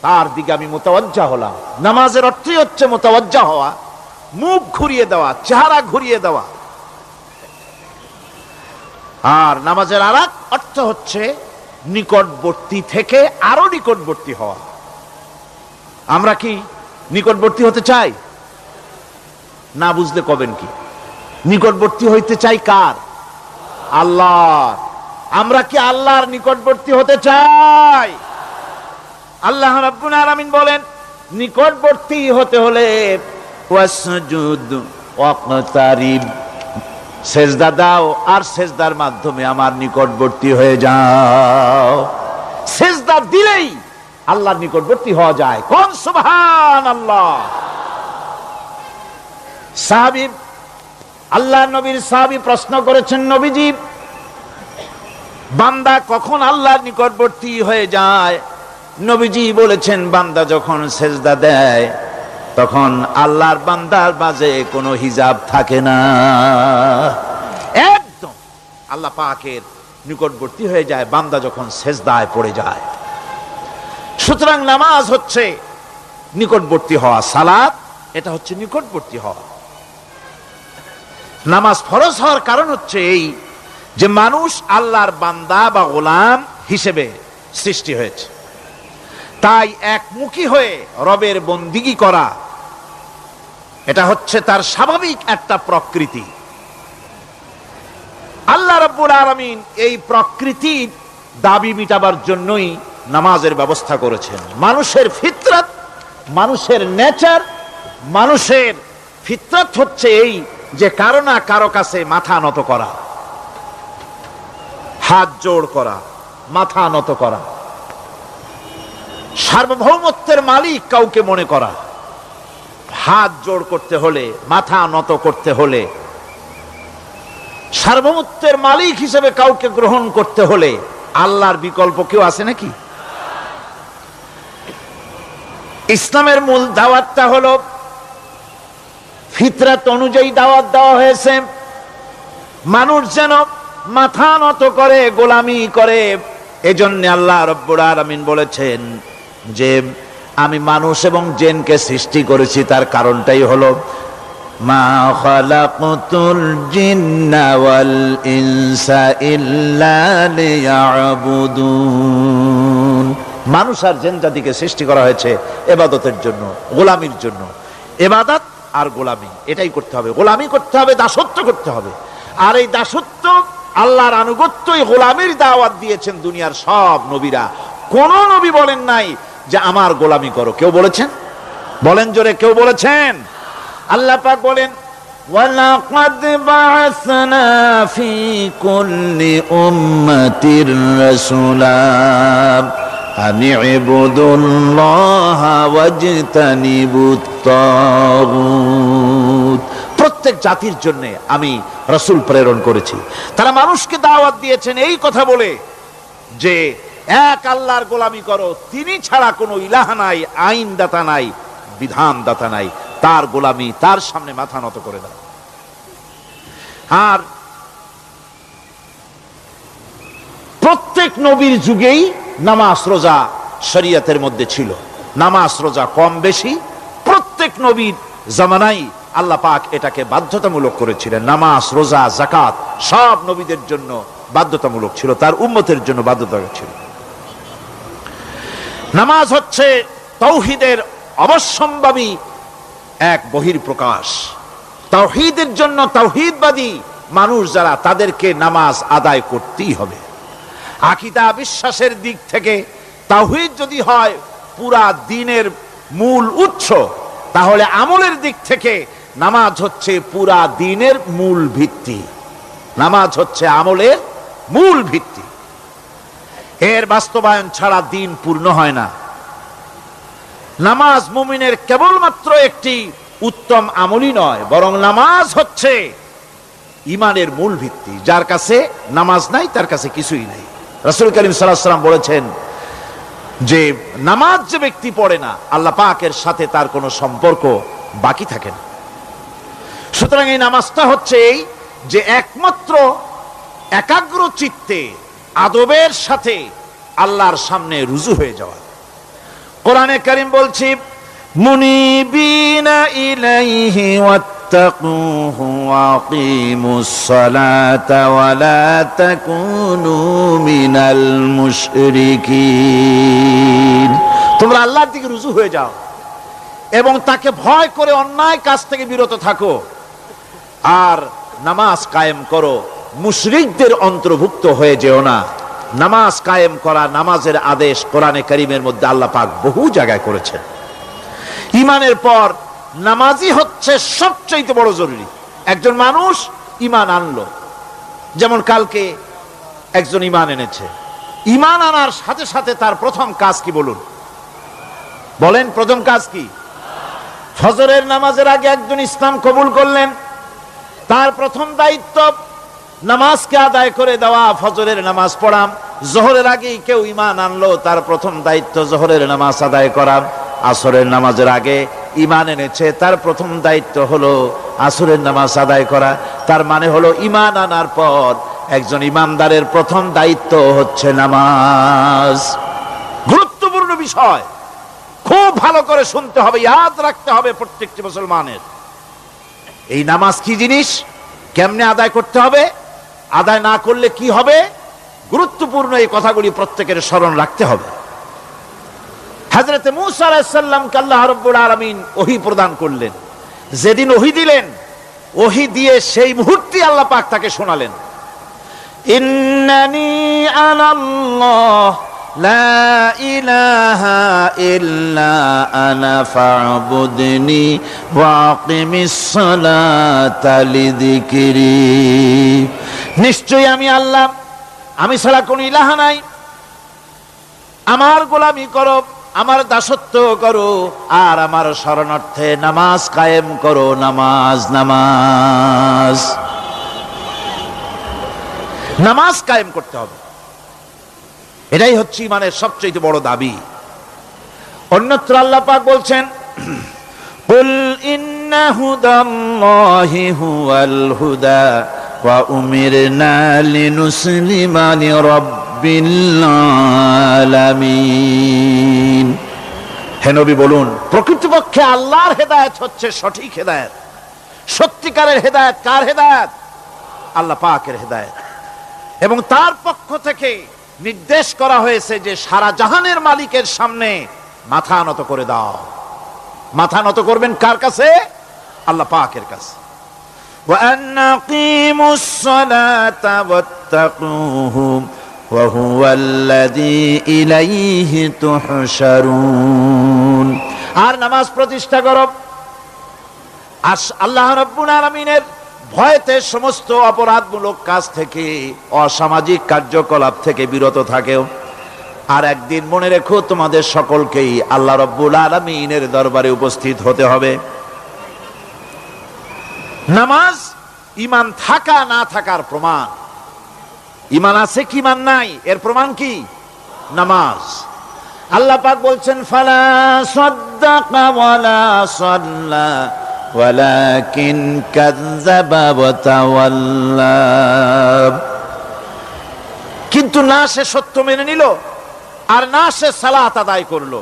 তার দিকে আমি মুতাওয়াজ্জা হলাম। নামাজের অর্থই হচ্ছে মুতাওয়াজ্জা হওয়া, মুখ ঘুরিয়ে দেওয়া, চেহারা ঘুরিয়ে দেওয়া। আর নামাজের আরেক অর্থ হচ্ছে নিকটবর্তী থেকে আরো নিকটবর্তী হওয়া। আমরা কি নিকটবর্তী হতে চাই? না বুঝলে কবেন কি? নিকটবর্তী হইতে চাই কার? আল্লাহ। আমরা কি আল্লাহর নিকটবর্তী হতে চাই? আল্লাহ রাব্বুল আলামিন বলেন, নিকটবর্তী হতে হলে ওয়াসজুদ ওয়াকতারিব, সেজদা দাও আর সেজদার মাধ্যমে আমার নিকটবর্তী হয়ে যাও। সেজদা দিলেই আল্লাহর নিকটবর্তী হওয়া যায়। কোন সুবহানাল্লাহ। সাহাবী, আল্লাহ নবীর সাহাবী প্রশ্ন করেছেন, নবীজি বান্দা কখন আল্লাহর নিকটবর্তী হয়ে যায়? নবীজি বলেছেন, বান্দা যখন সেজদা দেয় তখন আল্লাহর বান্দার মাঝে কোনো হিজাব থাকে না, একদম আল্লাহ পাকের নিকটবর্তী হয়ে যায় বান্দা যখন সেজদায় পড়ে যায়। সুতরাং নামাজ হচ্ছে নিকটবর্তী হওয়া, সালাত এটা হচ্ছে নিকটবর্তী হওয়া। নামাজ ফরজ হওয়ার কারণ হচ্ছে এই যে মানুষ আল্লাহর বান্দা বা গোলাম হিসেবে সৃষ্টি হয়েছে, তাই একমুখী হয়ে রবের বন্দিগি করা এটা হচ্ছে তার স্বাভাবিক একটা প্রকৃতি। আল্লাহ রাব্বুল আলামিন এই প্রকৃতির দাবি মিটাবার জন্যই নামাজের ব্যবস্থা করেছেন। মানুষের ফিতরাত, মানুষের নেচার, মানুষের ফিতরাত হচ্ছে এই যে কারো না কারো কাছে মাথা নত করা, হাত জোড় করা, মাথা নত করা, সার্বভৌমত্বের মালিক কাউকে মনে করা। হাত জোড় করতে হলে, মাথা নত করতে হলে, সার্বভৌমত্বের মালিক হিসেবে কাউকে গ্রহণ করতে হলে আল্লাহর বিকল্প কেউ আছে নাকি? ইসলামের মূল দাওয়াতটা হলো ফিতরাত অনুযায়ী দাওয়াত দেওয়া হয়েছে, মানুষ যেন মাথা নত করে, গোলামি করে। এজন্য আল্লাহ রাব্বুল আলামিন বলেছেন যে আমি মানুষ এবং জিনকে সৃষ্টি করেছি, তার কারণটাই হলো মা খালাকতুল জিন্না ওয়াল ইনসা ইল্লা লিয়াবুদুন। মানুষ আর জিন জাতিকে সৃষ্টি করা হয়েছে ইবাদতের জন্য, গোলামির জন্য। ইবাদত আর গোলামি এটাই করতে হবে, গোলামি করতে হবে, দাসত্ব করতে হবে। আর এই দাসত্ব, আল্লাহর আনুগত্যই গোলামির দাওয়াত দিয়েছেন দুনিয়ার সব নবীরা। কোন নবী বলেন নাই যে আমার গোলামি করো। কেউ বলেছেন? বলেন জোরে, কেউ বলেছেন? আল্লাহ পাক বলেন, ওয়ালাকাদ বা'আসনা ফি কুল্লি উম্মাতির রাসূলা আন ইবুদুল্লাহা ওয়াজতানিবুত তাগুত। প্রত্যেক জাতির জন্য আমি রাসূল প্রেরণ করেছি, তারা মানুষকে দাওয়াত দিয়েছেন এই কথা বলে যে এক আল্লাহর গোলামি করো, তিনি ছাড়া কোনো ইলাহ নাই, আইনদাতা নাই, বিধানদাতা নাই, তার গোলামি, তার সামনে মাথা নত করে দাও। আর প্রত্যেক নবীর যুগেই নামাজ রোজা শরীয়তের মধ্যে ছিল। নামাজ রোজা কম বেশি প্রত্যেক নবীর জামানায় আল্লাহ পাক এটাকে বাধ্যতামূলক করেছিলেন। নামাজ রোজা যাকাত সব নবীদের জন্য বাধ্যতামূলক ছিল, তার উম্মতের জন্য বাধ্যতামূলক ছিল। নামাজ হচ্ছে তাওহীদের অবশ্যম্ভাবী এক বহির্প্রকাশ। তাওহীদের জন্য তাওহীদবাদী মানুষ যারা, তাদেরকে নামাজ আদায় করতেই হবে। আকীদা বিশ্বাসের দিক থেকে তাওহীদ যদি হয় পুরা দ্বীনের মূল উৎস, তাহলে আমলের দিক থেকে নামাজ হচ্ছে পুরা দ্বীনের মূল ভিত্তি। নামাজ হচ্ছে আমলের মূল ভিত্তি, এর বাস্তবায়ন ছাড়া দ্বীন পূর্ণ হয় না। নামাজ মুমিনের কেবলমাত্র একটি উত্তম আমলই নয়, বরং নামাজ হচ্ছে ঈমানের মূল ভিত্তি। যার কাছে নামাজ নাই তার কাছে কিছুই নাই। রাসূল করিম সাল্লাল্লাহু আলাইহি ওয়াসাল্লাম বলেছেন যে নামাজ যে ব্যক্তি পড়ে না, আল্লাহ পাকের সাথে তার কোনো সম্পর্ক বাকি থাকে না। সুতরাং এই নামাজটা হচ্ছে এই যে একমাত্র একাগ্র চিত্তে আদবের সাথে আল্লাহর সামনে রুজু হয়ে যাওয়া। কোরআনে কারীম বলছে মুনিবিনা ইলাইহি واتقوه وأقيموا الصلاة ولا تكونوا من المشركين তোমরা আল্লাহর দিকে রুজু হয়ে যাও এবং তাকে ভয় করে অন্যায় কাজ থেকে বিরত থাকো আর নামাজ কায়েম করো, মুশরিকদের অন্তর্ভুক্ত হয়ে যেও না। নামাজ কায়েম করা, নামাজের আদেশ কোরআনে কারীমের মধ্যে আল্লাহ পাক বহু জায়গায় করেছেন। ঈমানের পর নামাজই হচ্ছে সবচেয়ে বড় জরুরি। একজন মানুষ ঈমান আনলো, যেমন কালকে একজন ঈমান এনেছে, ঈমান আনার সাথে সাথে তার প্রথম কাজ কি বলুন? বলেন প্রথম কাজ কি? ফজরের নামাজের আগে একজন ইসলাম কবুল করলেন, তার প্রথম দায়িত্ব নামাজকে আদায় করে দেওয়া, ফজরের নামাজ পড়া। জোহরের আগেই কেউ ঈমান আনলো, তার প্রথম দায়িত্ব জোহরের নামাজ আদায় করা। আসরের নামাজের আগে ঈমান এনেছে, তার প্রথম দায়িত্ব হলো আসরের নামাজ আদায় করা। তার মানে হলো ঈমান আনার পর একজন ঈমানদারের প্রথম দায়িত্ব হচ্ছে নামাজ। গুরুত্বপূর্ণ বিষয়, খুব ভালো করে শুনতে হবে, ইয়াদ রাখতে হবে প্রত্যেকটি মুসলমানের। এই নামাজ কি জিনিস, কেমনে আদায় করতে হবে, আদায় না করলে কি হবে, গুরুত্বপূর্ণ এই কথাগুলি প্রত্যেকের স্মরণ রাখতে হবে। হযরতে মূসা আলাইহিস সালামকে আল্লাহ রাব্বুল আলামিন ওহী প্রদান করলেন। যেদিন ওহী দিলেন, ওহী দিয়ে সেই মুহূর্তে আল্লাহ পাক তাকে শোনালেন, ইন্নানি আনাল্লাহ লা ইলাহা ইল্লা আনা ফা'বুদনি ওয়া আকিমিস সালাতা লিযিকরি। নিশ্চয়ই আমি আল্লাহ, আমি ছাড়া কোনো ইলাহ নাই, আমার গোলামি করো, আমার দাসত্ব করো, আর আমার শরণার্থে নামাজ কায়েম করো। নামাজ নামাজ নামাজ কায়েম করতে হবে, এটাই হচ্ছে ঈমানের সবচেয়ে বড় দাবি। অন্যত্র আল্লাহ পাক বলছেন, কুল ইন্না হুদাল্লাহি হুয়াল হুদা ওয়া উমিরনা লিনুসলিমা লিরাব্বিল আলামিন। হে নবী বলুন, প্রকৃতপক্ষে আল্লাহর হেদায়েত হচ্ছে সঠিক হেদায়েত। সত্যিকারের হেদায়েত কার হেদায়েত? আল্লাহ পাকের হেদায়েত। এবং তার পক্ষ থেকে নির্দেশ করা হয়েছে যে সারা জাহানের মালিকের সামনে মাথা নত করে দাও। মাথা নত করবেন কার কাছে? আল্লাহ পাকের কাছে। ওয়া আনাকিমুস সালাতা ওয়াত্তাকুহু ওয়া হুয়াল্লাযী ইলাইহি তুহশারুন। আর নামাজ প্রতিষ্ঠা করো, আর আল্লাহ রাব্বুল আলামিনের ভয়তে সমস্ত অপরাধমূলক কাজ থেকে, অসামাজিক কার্যকলাপ থেকে বিরত থাকেও। আর একদিন মনে রেখো, তোমাদের সকলকেই আল্লাহ রাব্বুল আলামিনের দরবারে উপস্থিত হতে হবে। নামাজ ঈমান থাকা না থাকার প্রমাণ। ঈমান আছে কি ঈমান নাই, এর প্রমাণ কি? নামাজ। আল্লাহ পাক বলছেন, ফালা সাদ্দাকা ওয়ালা সাল্লা ওয়ালাকিন কাযযাবা ওয়া তাওয়াল্লা। কিন্তু না সে সত্য মেনে নিল, আর না সে সালাত আদায় করলো,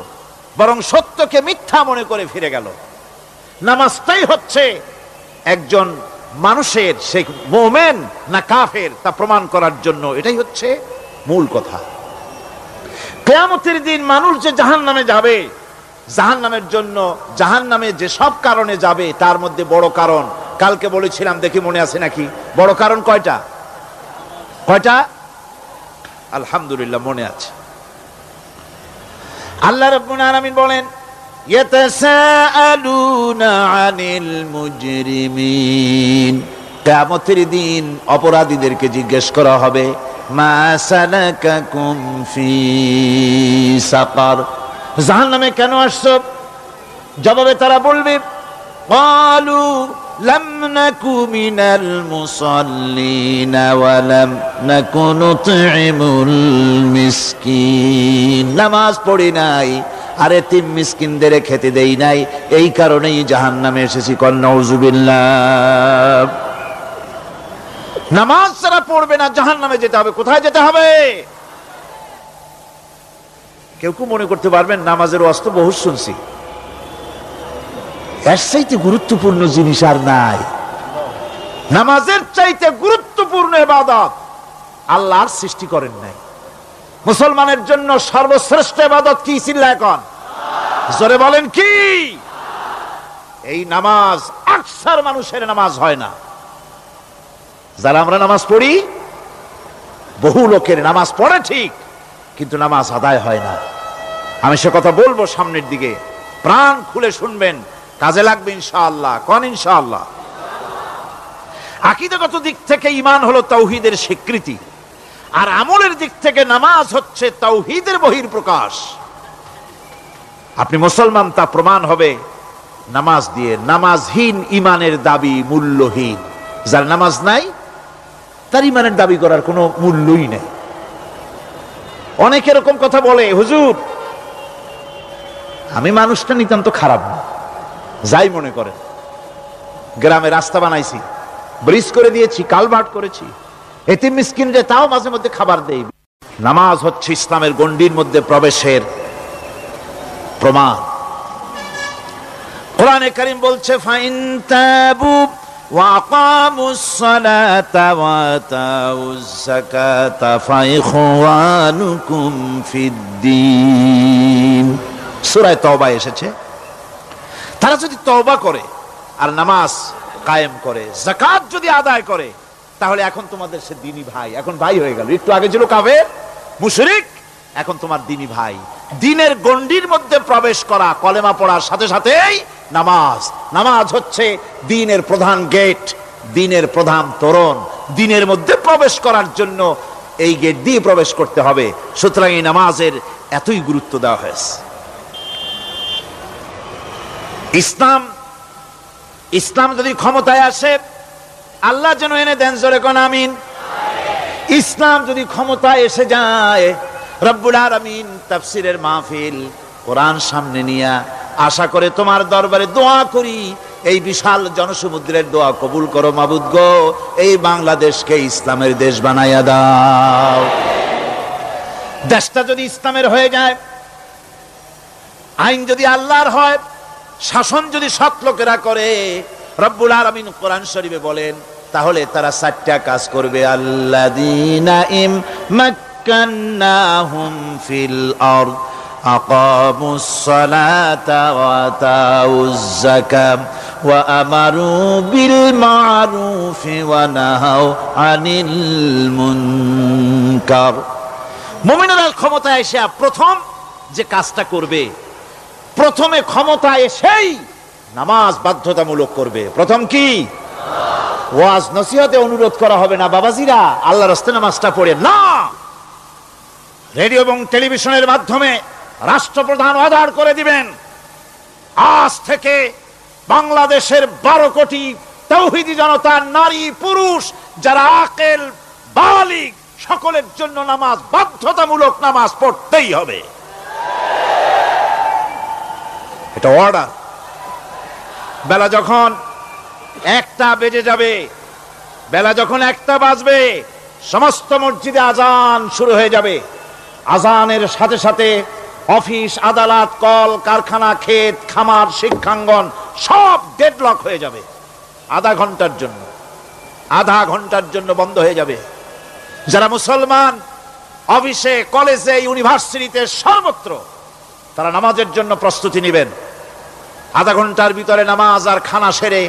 বরং সত্যকে মিথ্যা মনে করে ফিরে গেল। নামাজটাই হচ্ছে একজন মানুষের, সে মুমিন না কাফের তা প্রমাণ করার জন্য, এটাই হচ্ছে মূল কথা। কিয়ামতের দিন মানুষ যে জাহান্নামে যাবে, জাহান্নামের জন্য, জাহান্নামে যে সব কারণে যাবে তার মধ্যে বড় কারণ, কালকে বলেছিলাম, দেখি মনে আছে নাকি, বড় কারণ কয়টা? কয়টা? আলহামদুলিল্লাহ মনে আছে। আল্লাহ রাব্বুল আলামিন বলেন, ইয়াতাসাআলুনা আনিল মুজরিমিন। কিয়ামতের দিন অপরাধীদেরকে জিজ্ঞেস করা হবে, মা সালাকাকুম ফি সাকার, জাহান্নামে কেন আসছো? জবাবে তারা বলবে, ক্বালু লাম নাকু মিনাল মুসাল্লিনা ওয়া লাম নাকু নুতঈমুল মিসকিন। নামাজ পড়ি নাই, আর এতিম মিসকিনদের খেতে দেই নাই, এই কারণেই জাহান্নামে এসেছি। নাউযুবিল্লাহ। নামাজ যারা পড়বে না, জাহান্নামে যেতে হবে। কোথায় যেতে হবে? কেউ কেউ মনে করতে পারবেন নামাজের ওয়াজ তো বহু শুনছি, এর চাইতে গুরুত্বপূর্ণ জিনিস আর নাই। নামাজের চাইতে গুরুত্বপূর্ণ ইবাদত আল্লাহর সৃষ্টি করেন নাই। মুসলমানের জন্য সর্বশ্রেষ্ঠ ইবাদত কি? চিল্লা এখন জোরে বলেন কি? এই নামাজ আকসার মানুষের নামাজ হয় না। যারা আমরা নামাজ পড়ি, বহু লোকের নামাজ পড়ে ঠিক, কিন্তু নামাজ আদায় হয় না। আমি সে কথা বলবো সামনের দিকে, প্রাণ খুলে শুনবেন, কাজে লাগবে ইনশাআল্লাহ। কোন ইনশাআল্লাহ? আকীদাগত দিক থেকে ঈমান হলো তাওহীদের স্বীকৃতি, আর আমলের দিক থেকে নামাজ হচ্ছে তাওহীদের বহিঃপ্রকাশ। আপনি মুসলমান তা প্রমাণ হবে নামাজ দিয়ে। নামাজহীন ঈমানের দাবি মূল্যহীন। যার নামাজ নাই তার ঈমানের দাবি করার কোনো মূল্যই নেই। অনেক এরকম কথা বলে, হুজুর আমি মানুষটা নিতান্ত খারাপ না, যাই মনে করেন, গ্রামে রাস্তা বানাইছি, ব্রিজ করে দিয়েছি, কালভার্ট করেছি, এতিম মিসকিনরে তাও মাঝে মধ্যে খাবার দেই। নামাজ হচ্ছে ইসলামের গণ্ডির মধ্যে প্রবেশের প্রমাণ। কোরআনে কারীম বলছে, ফাইন তাবু ওয়া আকামুস সালাতা ওয়া আতাউজ যাকাতা ফাইখওয়ানুকুম ফিদ্দীন। সূরা তওবা এসেছে। তারা যদি তওবা করে আর নামাজ কায়েম করে, যাকাত যদি আদায় করে, তাহলে এখন তোমাদের সে দ্বীনি ভাই, এখন ভাই হয়ে গেল। একটু আগে ছিল কাফের মুশরিক, এখন তোমার দ্বীনি ভাই। দ্বীনের গণ্ডির মধ্যে প্রবেশ করা, কলেমা পড়ার সাথে সাথেই নামাজ। নামাজ হচ্ছে দ্বীনের প্রধান গেট, দ্বীনের প্রধান তোরণ। দ্বীনের মধ্যে প্রবেশ করার জন্য এই গেট দিয়ে প্রবেশ করতে হবে। সুতরাং এই নামাজের এতই গুরুত্ব দেওয়া হয়েছে। ইসলাম যদি ক্ষমতায় আসে, আল্লাহ যেন এনে দেন, জোরে কোন আমিন। ইসলাম যদি ক্ষমতায় এসে যায়, রব্বুল আলামিন তাফসীরের মাহফিল, কোরআন সামনে নিয়া আশা করে তোমার দরবারে দোয়া করি, এই বিশাল জনসমুদ্রের দোয়া কবুল করো মাবুদ গো, এই বাংলাদেশকে ইসলামের দেশ বানাইয়া দাও। দেশটা যদি ইসলামের হয়ে যায়, আইন যদি আল্লাহর হয়, শাসন যদি সৎ লোকেরা করে, রব্বুল আলামিন কোরআন শরীফে বলেন, তাহলে তারা 4টা কাজ করবে। আল্লাযীনা মাক্কান্নাহুম ফিল আরদ আকামুস সালাতা ওয়া আতাউজ যাকাত ওয়া আমারু বিল মা'রুফি ওয়া নাহাউ আনিল মুনকার। মুমিনেরা ক্ষমতায় এসে প্রথম যে কাজটা করবে, প্রথমে ক্ষমতা এসেই নামাজ বাধ্যতামূলক করবে। প্রথম কি? ওয়াজ নসিহতে অনুরোধ করা হবে না, বাবাজিরা আল্লাহর রাস্তায় নামাজটা পড়ে না। রেডিও এবং টেলিভিশনের মাধ্যমে রাষ্ট্রপ্রধান অর্ডার করে দিবেন, আজ থেকে বাংলাদেশের 12 কোটি তাওহীদি জনতা, নারী পুরুষ যারা আকেল বালিগ, সকলের জন্য নামাজ বাধ্যতামূলক, নামাজ পড়তেই হবে। এটা অর্ডার। বেলা যখন 1টা বেজে যাবে, বেলা যখন 1টা বাজবে, সমস্ত মসজিদে আজান শুরু হয়ে যাবে। আজানের সাথে সাথে অফিস, আদালত, কল কারখানা, ক্ষেত খামার, শিক্ষাঙ্গন সব ডেডলক হয়ে যাবে। আধা ঘন্টার জন্য বন্ধ হয়ে যাবে। যারা মুসলমান অফিসে, কলেজে, ইউনিভার্সিটিতে, সর্বত্র তারা নামাজের জন্য প্রস্তুতি নেবেন। আধা ঘন্টার ভিতরে নামাজ আর খানা সেরে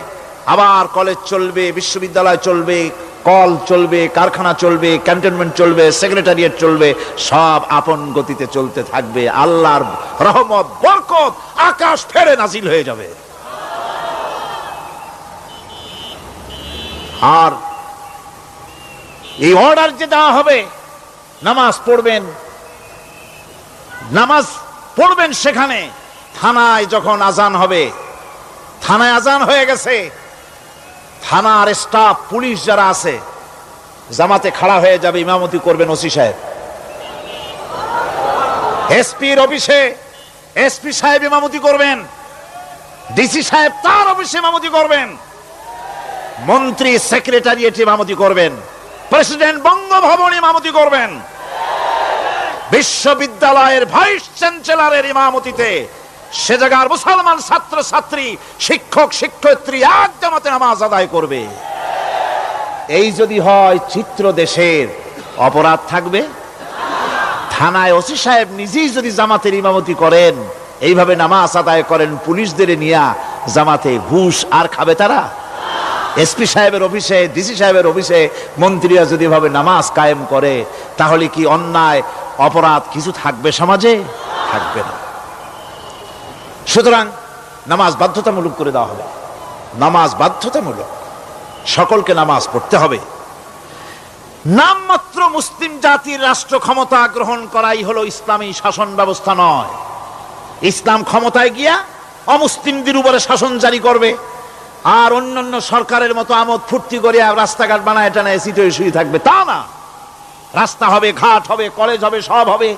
আবার কলেজ চলবে, বিশ্ববিদ্যালয় চলবে, কল চলবে, কারখানা চলবে, ক্যান্টনমেন্ট চলবে, সেক্রেটারিয়েট চলবে, সব আপন গতিতে চলতে থাকবে। আল্লাহর রহমত, বরকত আকাশ ফেরে নাজিল হয়ে যাবে। আর এই অর্ডার যে দেওয়া হবে, নামাজ পড়বেন সেখানে। থানায় যখন আজান হবে, থানায় আজান হয়ে গেছে, থানার স্টাফ, পুলিশ যারা আছে, জামাতে খাড়া হয়ে যাবে, ইমামতি করবেন ওসি সাহেব। এসপির অফিসে এসপি সাহেব ইমামতি করবেন, ডিসি সাহেব তার অফিসে ইমামতি করবেন, মন্ত্রী সেক্রেটারিয়েট ইমামতি করবেন, প্রেসিডেন্ট বঙ্গভবন ইমামতি করবেন, বিশ্ববিদ্যালয়ের ভাইস চ্যান্সেলরের ইমামতিতে সে জায়গার মুসলমান ছাত্র ছাত্রী, শিক্ষক শিক্ষয়িত্রী এক জামাতে নামাজ আদায় করবে। এই যদি হয় চিত্র দেশের, অপরাধ থাকবে? থানায় ওসি সাহেব নিজেই যদি জামাতের ইমামতি করেন, এইভাবে নামাজ আদায় করেন পুলিশদের নিয়ে জামাতে, ঘুষ আর খাবে তারা? এসপি সাহেবের অফিসে, ডিসি সাহেবের অফিসে মন্ত্রীরা যদি এভাবে নামাজ কায়েম করে, তাহলে কি অন্যায় অপরাধ কিছু থাকবে সমাজে? থাকবে না। সুতরাং নামাজ বাধ্যতামূলক করে দেওয়া হবে। নামাজ বাধ্যতামূলক, সকলকে নামাজ পড়তে হবে। নামমাত্র মুসলিম জাতির রাষ্ট্র ক্ষমতা গ্রহণ করাই হলো ইসলামী শাসন ব্যবস্থা নয়। ইসলাম ক্ষমতায় গিয়া অমুসলিমদের উপরে শাসন জারি করবে, আর অন্যান্য সরকারের মতো আমোদ ফুর্তি করে রাস্তাঘাট বানায় টানায় সিটে শুয়ে থাকবে, তা না। রাস্তা হবে, ঘাট হবে, কলেজ হবে, সব হবে,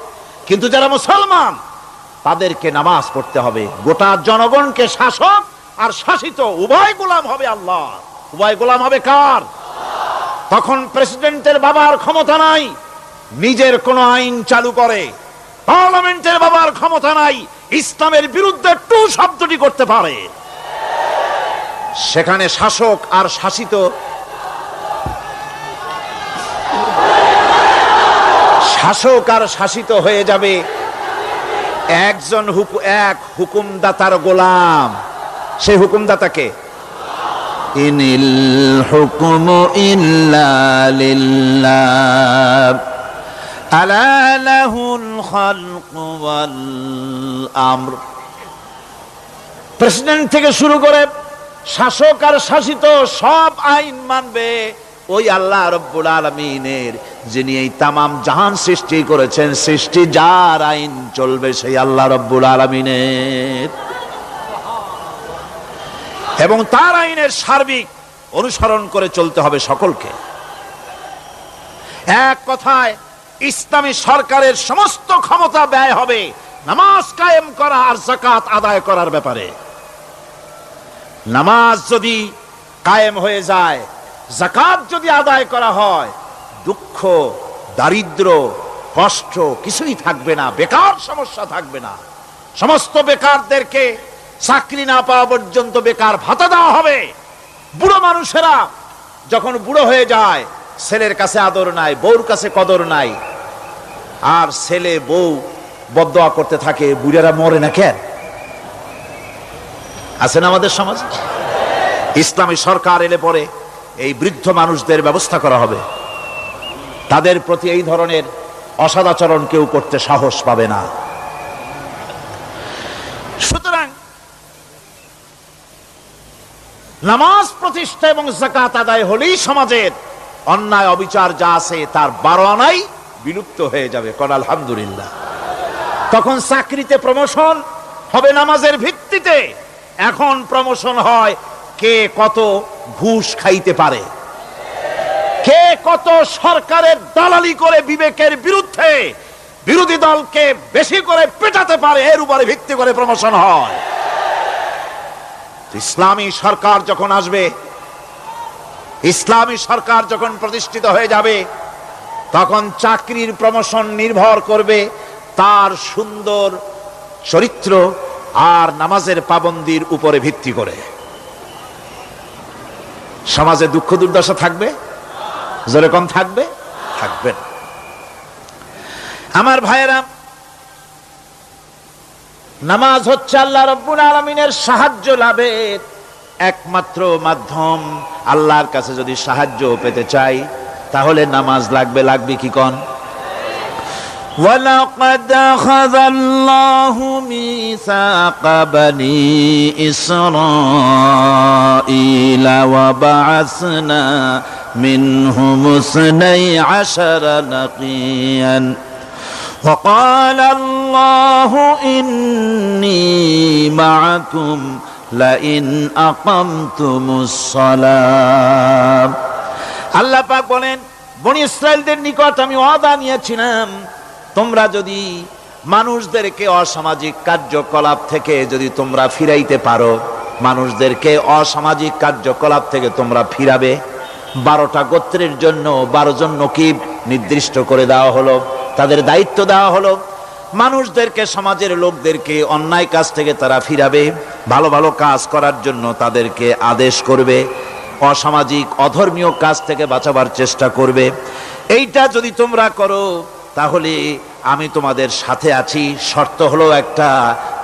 কিন্তু যারা মুসলমান তাদেরকে নামাজ পড়তে হবে। গোটা জনগণকে শাসক আর শাসিত উভয় গোলাম হবে আল্লাহ। উভয় গোলাম হবে কার? তখন প্রেসিডেন্টের বাবার ক্ষমতা নাই নিজের কোন আইন চালু করে, পার্লামেন্টের বাবার ক্ষমতা নাই ইসলামের বিরুদ্ধে টু শব্দটি করতে পারে। সেখানে শাসক আর শাসিত, শাসক আর শাসিত হয়ে যাবে একজন এক হুকুমদাতার গোলাম। সেই হুকুমদাতাকে ইনিল হুকুমু ইল্লা লিল্লাহ আলা লাহুল খালকু ওয়াল আমর। প্রেসিডেন্ট থেকে শুরু করে শাসক আর শাসিত সব আইন মানবে ওই আল্লাহ রব্বুল আলামিনের, যিনি এই তামাম জাহান সৃষ্টি করেছেন। সৃষ্টি যার আইন চলবে সেই আল্লাহ রব্বুল আলামিনের, এবং তার আইনের সার্বিক অনুসরণ করে চলতে হবে সকলকে। এক কথায় ইসলামী সরকারের সমস্ত ক্ষমতা ব্যয় হবে নামাজ কায়েম করা আর যাকাত আদায় করার ব্যাপারে। নামাজ যদি কায়েম হয়ে যায়, যাকাত যদি আদায় করা হয়, দুঃখ, দারিদ্র, কষ্ট কিছুই থাকবে না, বেকার সমস্যা থাকবে না। সমস্ত বেকারদেরকে চাকরি না পাওয়া পর্যন্ত বেকার ভাতা দেওয়া হবে। বুড়ো মানুষেরা যখন বুড়ো হয়ে যায়, ছেলের কাছে আদর নাই, বউর কাছে কদর নাই, আর ছেলে বউ বদদোয়া করতে থাকে, বুড়েরা মরে না কেন? আছেন আমাদের সমাজ। ইসলামী সরকার এলে পরে এই বৃদ্ধ মানুষদের ব্যবস্থা করা হবে। তাদের প্রতি এই ধরনের অসদাচরণ কেউ করতে সাহস পাবে না। সুতরাং নামাজ প্রতিষ্ঠা এবং যাকাত আদায় হলেই সমাজের অন্যায় অবিচার যা আছে তার 12 আনাই বিলুপ্ত হয়ে যাবে। কোন আলহামদুলিল্লাহ। তখন চাকরিতে প্রমোশন হবে নামাজের ভিত্তিতে। এখন প্রমোশন হয় কে কত ঘুষ খাইতে পারে, কে কত সরকারের দালালি করে বিবেকের বিরুদ্ধে বিরোধী দলকে বেশি করে পেটাতে পারে, এর উপরে ভিত্তি করে প্রমোশন হয়। ইসলামী সরকার যখন আসবে, ইসলামী সরকার যখন প্রতিষ্ঠিত হয়ে যাবে, তখন চাকরির প্রমোশন নির্ভর করবে তার সুন্দর চরিত্র আর নামাজের পাবন্দির উপরে ভিত্তি করে। সমাজে দুঃখ দুর্দশা থাকবে? যেরকম থাকবে, থাকবে না। আমার ভাইয়েরা, নামাজ হচ্ছে আল্লাহ রাব্বুল আলামিনের সাহায্য লাভের একমাত্র মাধ্যম। আল্লাহর কাছে যদি সাহায্য পেতে চাই তাহলে নামাজ লাগবে। লাগবে কি কোন? ولقد أخذ الله ميثاق بني إسرائيل وبعثنا منهم 12 نقيا وقال الله إني معكم لئن أقمتم الصلاة। আল্লাহ পাক বলেন, বনি ইসরাইলদের নিকট আমি ওয়াদা নিয়েছিলাম, তোমরা যদি মানুষদেরকে অসামাজিক কার্যকলাপ থেকে যদি তোমরা ফিরাইতে পারো, মানুষদেরকে অসামাজিক কার্যকলাপ থেকে তোমরা ফিরাবে। 12টা গোত্রের জন্য 12 জন নকিব নির্দিষ্ট করে দেওয়া হলো, তাদের দায়িত্ব দেওয়া হলো। মানুষদেরকে, সমাজের লোকদেরকে অন্যায় কাজ থেকে তারা ফিরাবে, ভালো ভালো কাজ করার জন্য তাদেরকে আদেশ করবে, অসামাজিক অধর্মীয় কাজ থেকে বাঁচাবার চেষ্টা করবে। এইটা যদি তোমরা করো তাহলে আমি তোমাদের সাথে আছি। শর্ত হলো একটা,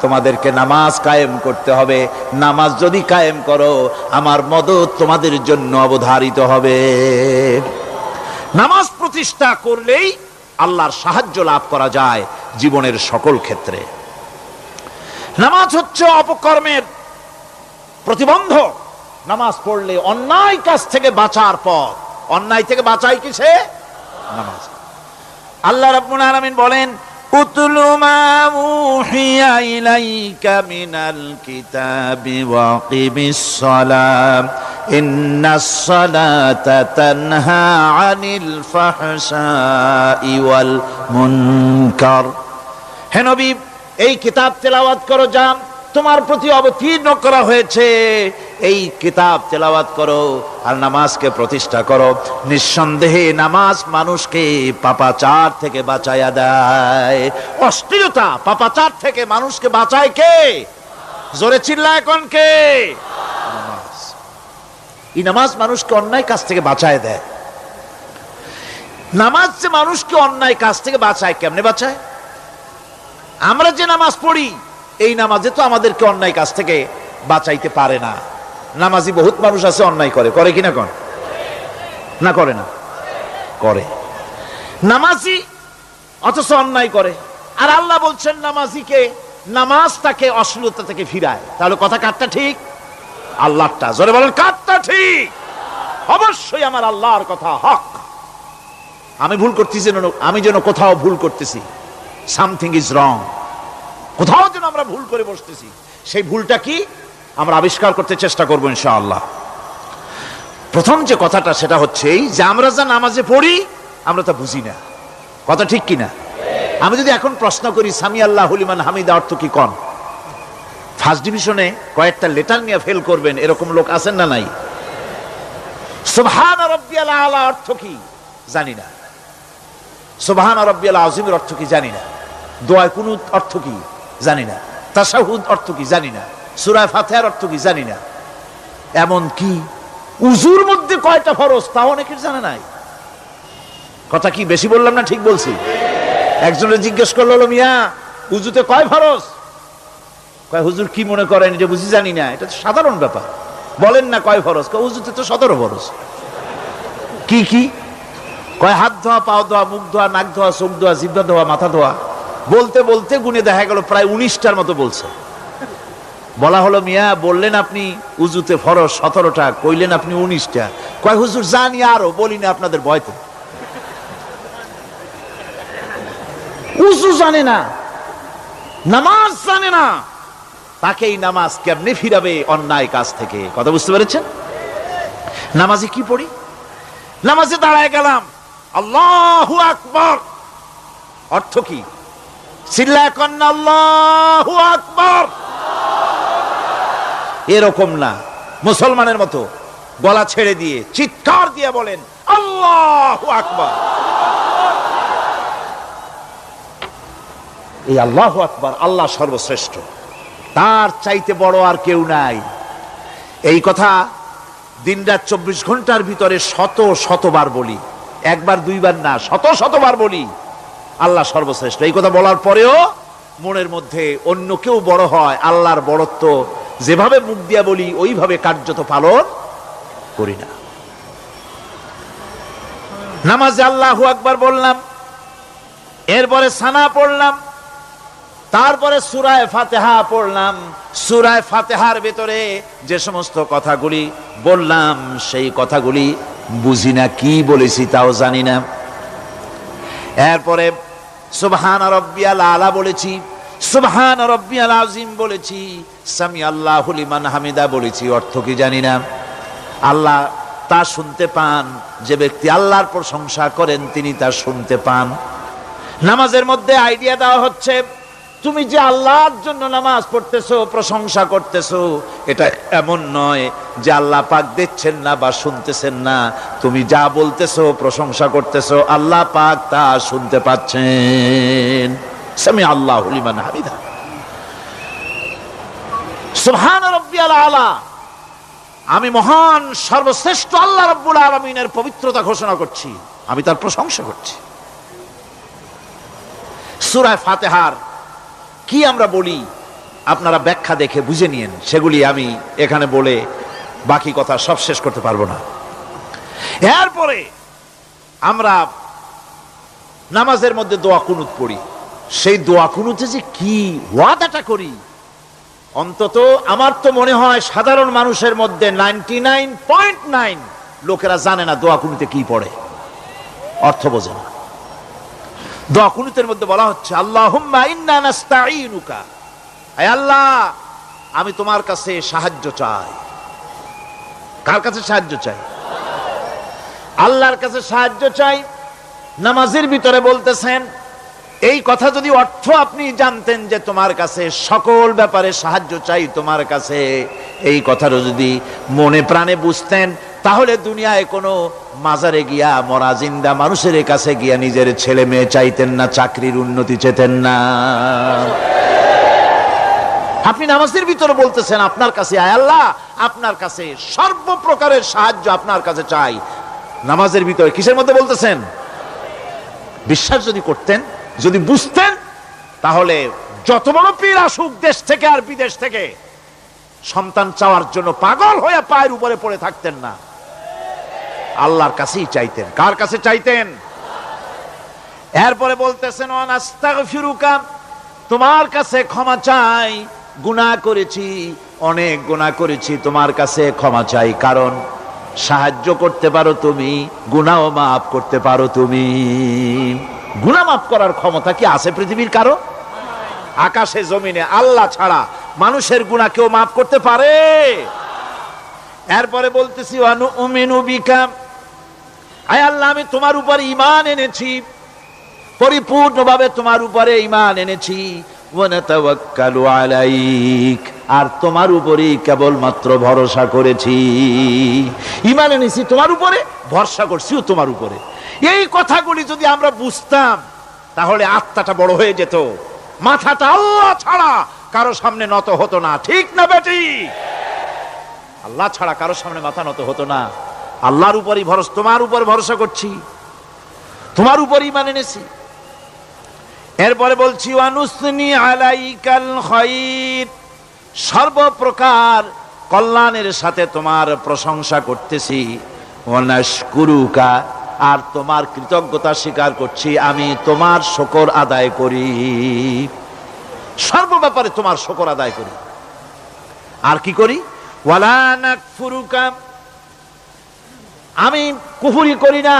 তোমাদেরকে নামাজ কায়েম করতে হবে। নামাজ যদি কায়েম করো আমার মদদ তোমাদের জন্য অবধারিত হবে। নামাজ প্রতিষ্ঠা করলেই আল্লাহর সাহায্য লাভ করা যায় জীবনের সকল ক্ষেত্রে। নামাজ হচ্ছে অপকর্মের প্রতিবন্ধক। নামাজ পড়লে অন্যায় কাজ থেকে বাঁচার পথ। অন্যায় থেকে বাঁচাই কিসে? নামাজ। আল্লাহ রাব্বুল আলামিন বলেন, উতলু মা উহিয়া ইলাইকা মিনাল কিতাবি ওয়াকিমিস সালাম ইন্নাস সালাতা তানহা আনিল ফাহশাই ওয়াল মুনকার। হে নবী, এই কিতাব তেলাওয়াত করো, যা তোমার প্রতি অবতীর্ণ করা হয়েছে। এই কিতাব তেলাওয়াত করো আর নামাজকে প্রতিষ্ঠা করো। নিঃসন্দেহে নামাজ মানুষকে পাপাচার থেকে বাঁচায়া দেয়। অশ্লীলতা, পাপাচার থেকে মানুষকে বাঁচায় কে? জোরে চিল্লায় কোন কে? নামাজ। এই নামাজ মানুষকে অন্যায় কাজ থেকে বাঁচায় দেয়। নামাজ যে মানুষকে অন্যায় কাজ থেকে বাঁচায়, কেমনে বাঁচায়? আমরা যে নামাজ পড়ি, এই নামাজে তো আমাদেরকে অন্যায় কাজ থেকে বাঁচাইতে পারে না। নামাজি বহুত মানুষ আছে অন্যায় করে, করে কিনা কোন? না করে না? করে। নামাজি অথচ অন্যায় করে। আর আল্লাহ বলছেন নামাজিকে, নামাজ তাকে অশ্লীলতা থেকে ফিরায়। তাহলে কথা কারটা ঠিক? আল্লাহরটা। জোরে বলেন, কারটা ঠিক? অবশ্যই আমার আল্লাহর কথা হক। আমি ভুল করতেছি, আমি যেন কোথাও ভুল করতেছি, সামথিং ইজ রং, কোথাও যেন আমরা ভুল করে বসতেছি, সেই ভুলটা কি আমরা আবিষ্কার করতে চেষ্টা করবো ইনশাআল্লাহ। প্রথম যে কথাটা সেটা হচ্ছে এই যে আমরা যা নামাজে পড়ি আমরা তা বুঝি না। কথা ঠিক কিনা? আমি যদি এখন প্রশ্ন করি সামি আল্লাহু লিমান হামিদা অর্থ কি কোন, ফার্স্ট ডিভিশনে কয়েকটা লেটার নিয়ে ফেল করবেন এরকম লোক আছেন না নাই? সুবহান রাব্বিয়াল আলা অর্থ কি জানি না। সুবহান রাব্বিয়াল আযীমের অর্থ কি জানি না। দোয়া কুনুত অর্থ কি জানি না। তাশাহুদ অর্থ কি জানি না। সূরা ফাতিহার অর্থ কি জানি না। এমন কি উযুর মধ্যে কয়টা ফরজ তাও অনেকের জানা নাই। কথা কি বেশি বললাম না ঠিক বলছি? একজনের জিজ্ঞেস করলো, মিয়া উযুতে কয় ফরজ? কয় হুজুর কি মনে করেন এটা বুঝি জানি না। এটা তো সাধারণ ব্যাপার, বলেন না কয় ফরজ? কয় উযুতে তো 17 ফরজ। কি কি? কয় হাত ধোয়া, পাও ধোয়া, মুখ ধোয়া, নাক ধোয়া, চোখ ধোয়া, জিহ্বা ধোয়া, মাথা ধোয়া। বলতে বলতে গুনে দেখা গেল প্রায় 19টার মতো বলছে। বলা হলো, মিয়া বললেন আপনি উযুতে ফরজ 17টা, কইলেন আপনি 19টা। কয় হুজুর জানি আরো, বলি না আপনাদের ভয়তে। উযু জানে না, নামাজ জানে না, তাকে এই নামাজ কেমনে ফিরাবে অন্যায় কাজ থেকে? কথা বুঝতে পেরেছেন? নামাজে কি পড়ি? নামাজে দাঁড়ায় গেলাম, আল্লাহু আকবার অর্থ কি? চিল্লায় কন্না আল্লাহু আকবার। এরকম না, মুসলমানের মতো গলা ছেড়ে দিয়ে চিৎকার দিয়ে বলেন আল্লাহু আকবার। এই আল্লাহু আকবার, আল্লাহ সর্বশ্রেষ্ঠ, তার চাইতে বড় আর কেউ নাই। এই কথা দিনরাত 24 ঘন্টার ভিতরে শত শতবার বলি, একবার দুইবার না, শত শতবার বলি আল্লাহ সর্বশ্রেষ্ঠ। এই কথা বলার পরেও মনের মধ্যে অন্য কেউ বড় হয়, আল্লাহর বড়ত্ব যেভাবে মুখ দিয়া বলি ওইভাবে কার্যত পালন করি না। নামাজে আল্লাহু আকবার বললাম, এরপরে সানা পড়লাম, তারপরে সূরা ফাতিহা পড়লাম। সূরা ফাতিহার ভিতরে যে সমস্ত কথাগুলি বললাম সেই কথাগুলি বুঝি না, কি বলেছি তাও জানি না। এরপরে সুবহান রাব্বিয়াল আলা বলেছি, সুবহান রাব্বিয়াল আযীম বলেছি, সামি আল্লাহু লিমান হামিদা বলেছি, অর্থ কি জানি না। আল্লাহ তা শুনতে পান, যে ব্যক্তি আল্লাহর প্রশংসা করেন তিনি তা শুনতে পান। নামাজের মধ্যে আইডিয়া দেওয়া হচ্ছে, তুমি যে আল্লাহর জন্য নামাজ পড়তেছো, প্রশংসা করতেছো, এটা এমন নয় যে আল্লাহ পাক দেখছেন না বা শুনতেছেন না। তুমি যা বলতেছো, প্রশংসা করতেছো, আল্লাহ পাক তা শুনতে পাচ্ছেন। সামি আল্লাহু লিমান হামিদা। সুবহান রাব্বিয়াল আলা, আমি মহান সর্বশ্রেষ্ঠ আল্লাহ রাব্বুল আলামিনের পবিত্রতা ঘোষণা করছি, আমি তার প্রশংসা করছি। সূরা ফাতিহার কি আমরা বলি আপনারা ব্যাখ্যা দেখে বুঝে নিয়েন, সেগুলি আমি এখানে বলে বাকি কথা সব শেষ করতে পারবো না। এরপরে আমরা নামাজের মধ্যে দোয়া কুনুত পড়ি। সেই দোয়া কুনুতে যে কি ওয়াদাটা করি, অন্তত আমার তো মনে হয় সাধারণ মানুষের মধ্যে 99.9 লোকেরা জানে না দোয়া কুনুতে কি পড়ে, অর্থ বোঝে না। দোয়া কুনুতের মধ্যে বলা হচ্ছে আল্লাহুম্মা ইন্না নাস্তাঈনুকা, হে আল্লাহ আমি তোমার কাছে সাহায্য চাই। কার কাছে সাহায্য চাই? আল্লাহর কাছে সাহায্য চাই। নামাজের ভিতরে বলতেছেন, এই কথা যদি অর্থ আপনি জানতেন যে তোমার কাছে সকল ব্যাপারে সাহায্য চাই তোমার কাছে, এই কথাটা যদি মনে প্রাণে বুঝতেন, তাহলে দুনিয়ায় কোনো মাজারে গিয়া মরা জিন্দা মানুষের কাছে গিয়া নিজের ছেলে মেয়ে চাইতেন না, চাকরির উন্নতি চেতেন না। আপনি নামাজের ভিতরে বলতেছেন আপনার কাছে, আয় আল্লাহ আপনার কাছে সর্বপ্রকারের সাহায্য আপনার কাছে চাই। নামাজের ভিতরে কিসের মধ্যে বলতেছেন? বিশ্বাস যদি করতেন, যদি বুঝতেন, তাহলে যত বড় পীর আসুক দেশ থেকে আর বিদেশ থেকে, সন্তান চাওয়ার জন্য পাগল হয়ে পায়ের উপরে পড়ে থাকতেন না, আল্লাহর কাছেই চাইতেন। কার কাছে চাইতেন? এরপরে বলতেছেন ওয়ানাস্তাগফিরুকা, তোমার কাছে ক্ষমা চাই, গুনাহ করেছি, অনেক গুনাহ করেছি, তোমার কাছে ক্ষমা চাই, কারণ সাহায্য করতে পারো তুমি, গুনাহ মাফ করতে পারো তুমি। গুনাহ মাফ করার ক্ষমতা কি আছে পৃথিবীর কারো? আকাশে জমিনে আল্লাহ ছাড়া মানুষের গুনাহ কেউ মাফ করতে পারে? এরপরে বলতেছি ওয়ানুমিনু বিকা, আয় আল্লাহ আমি তোমার উপর ঈমান এনেছি, পরিপূর্ণভাবে তোমার উপরে ঈমান এনেছি। ওয়ানাতাওয়াক্কালু আলাইক, আর তোমার উপরেই কেবলমাত্র ভরসা করেছি। ঈমান এনেছি তোমার উপরে, ভরসা করছিও তোমার উপরে। এই কথাগুলি যদি আমরা বুঝতাম, তাহলে আত্মাটা বড় হয়ে যেত, মাথাটা আল্লাহ ছাড়া কারো সামনে নত হতো না। ঠিক না বেটি? আল্লাহ ছাড়া কারো সামনে মাথা নত হতো না। আল্লাহর উপরই ভরসা, তোমার উপর ভরসা করছি, তোমার উপর ঈমান এনেছি। এরপরে বলছি ওয়ানুসনি আলাইকাল খায়র, সর্বপ্রকার কল্যাণের সাথে তোমার প্রশংসা করতেছি। ওয়ানাশকুরুকা, আর তোমার কৃতজ্ঞতা স্বীকার করছি, আমি তোমার শুকর আদায় করি, সর্ব ব্যাপারে তোমার শুকর আদায় করি। আর কি করি? ওয়ালা নাকফুরুকা, আমি কুফরি করি না,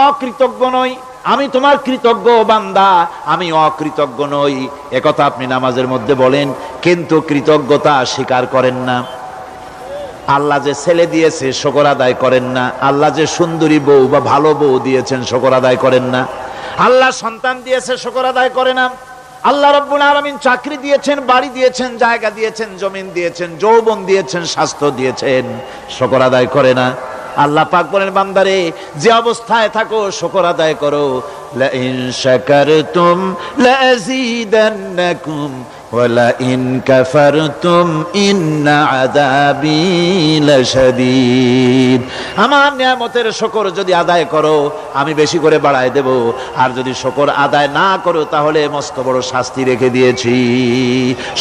অকৃতজ্ঞ নই, আমি তোমার কৃতজ্ঞ বান্দা, আমি অকৃতজ্ঞ নই। একথা আপনি নামাজের মধ্যে বলেন, কিন্তু কৃতজ্ঞতা স্বীকার করেন না। আল্লাহ যে ছেলে দিয়েছে শুকর আদায় করেন না, আল্লাহ যে সুন্দরী বউ বা ভালো বউ দিয়েছেন শুকর আদায় করেন না, আল্লাহ সন্তান দিয়েছে শুকর আদায় করে না, আল্লাহ রাব্বুল আলামিন চাকরি দিয়েছেন, বাড়ি দিয়েছেন, জায়গা দিয়েছেন, জমিন দিয়েছেন, যৌবন দিয়েছেন, স্বাস্থ্য দিয়েছেন, শুকর আদায় করে না। আল্লাহ পাক বলেন, বান্দারে যে অবস্থায় থাকো শুকর আদায় করো। লা ইন শাকারতুম লা আযীদান্নাকুম ওয়া লা ইন কাফারতুম ইন্না আযাবী লাশাদীদ। আমার নিয়ামতের শুকর যদি আদায় করো আমি বেশি করে বাড়ায় দেব, আর যদি শুকর আদায় না করো তাহলে মস্ত বড় শাস্তি রেখে দিয়েছি।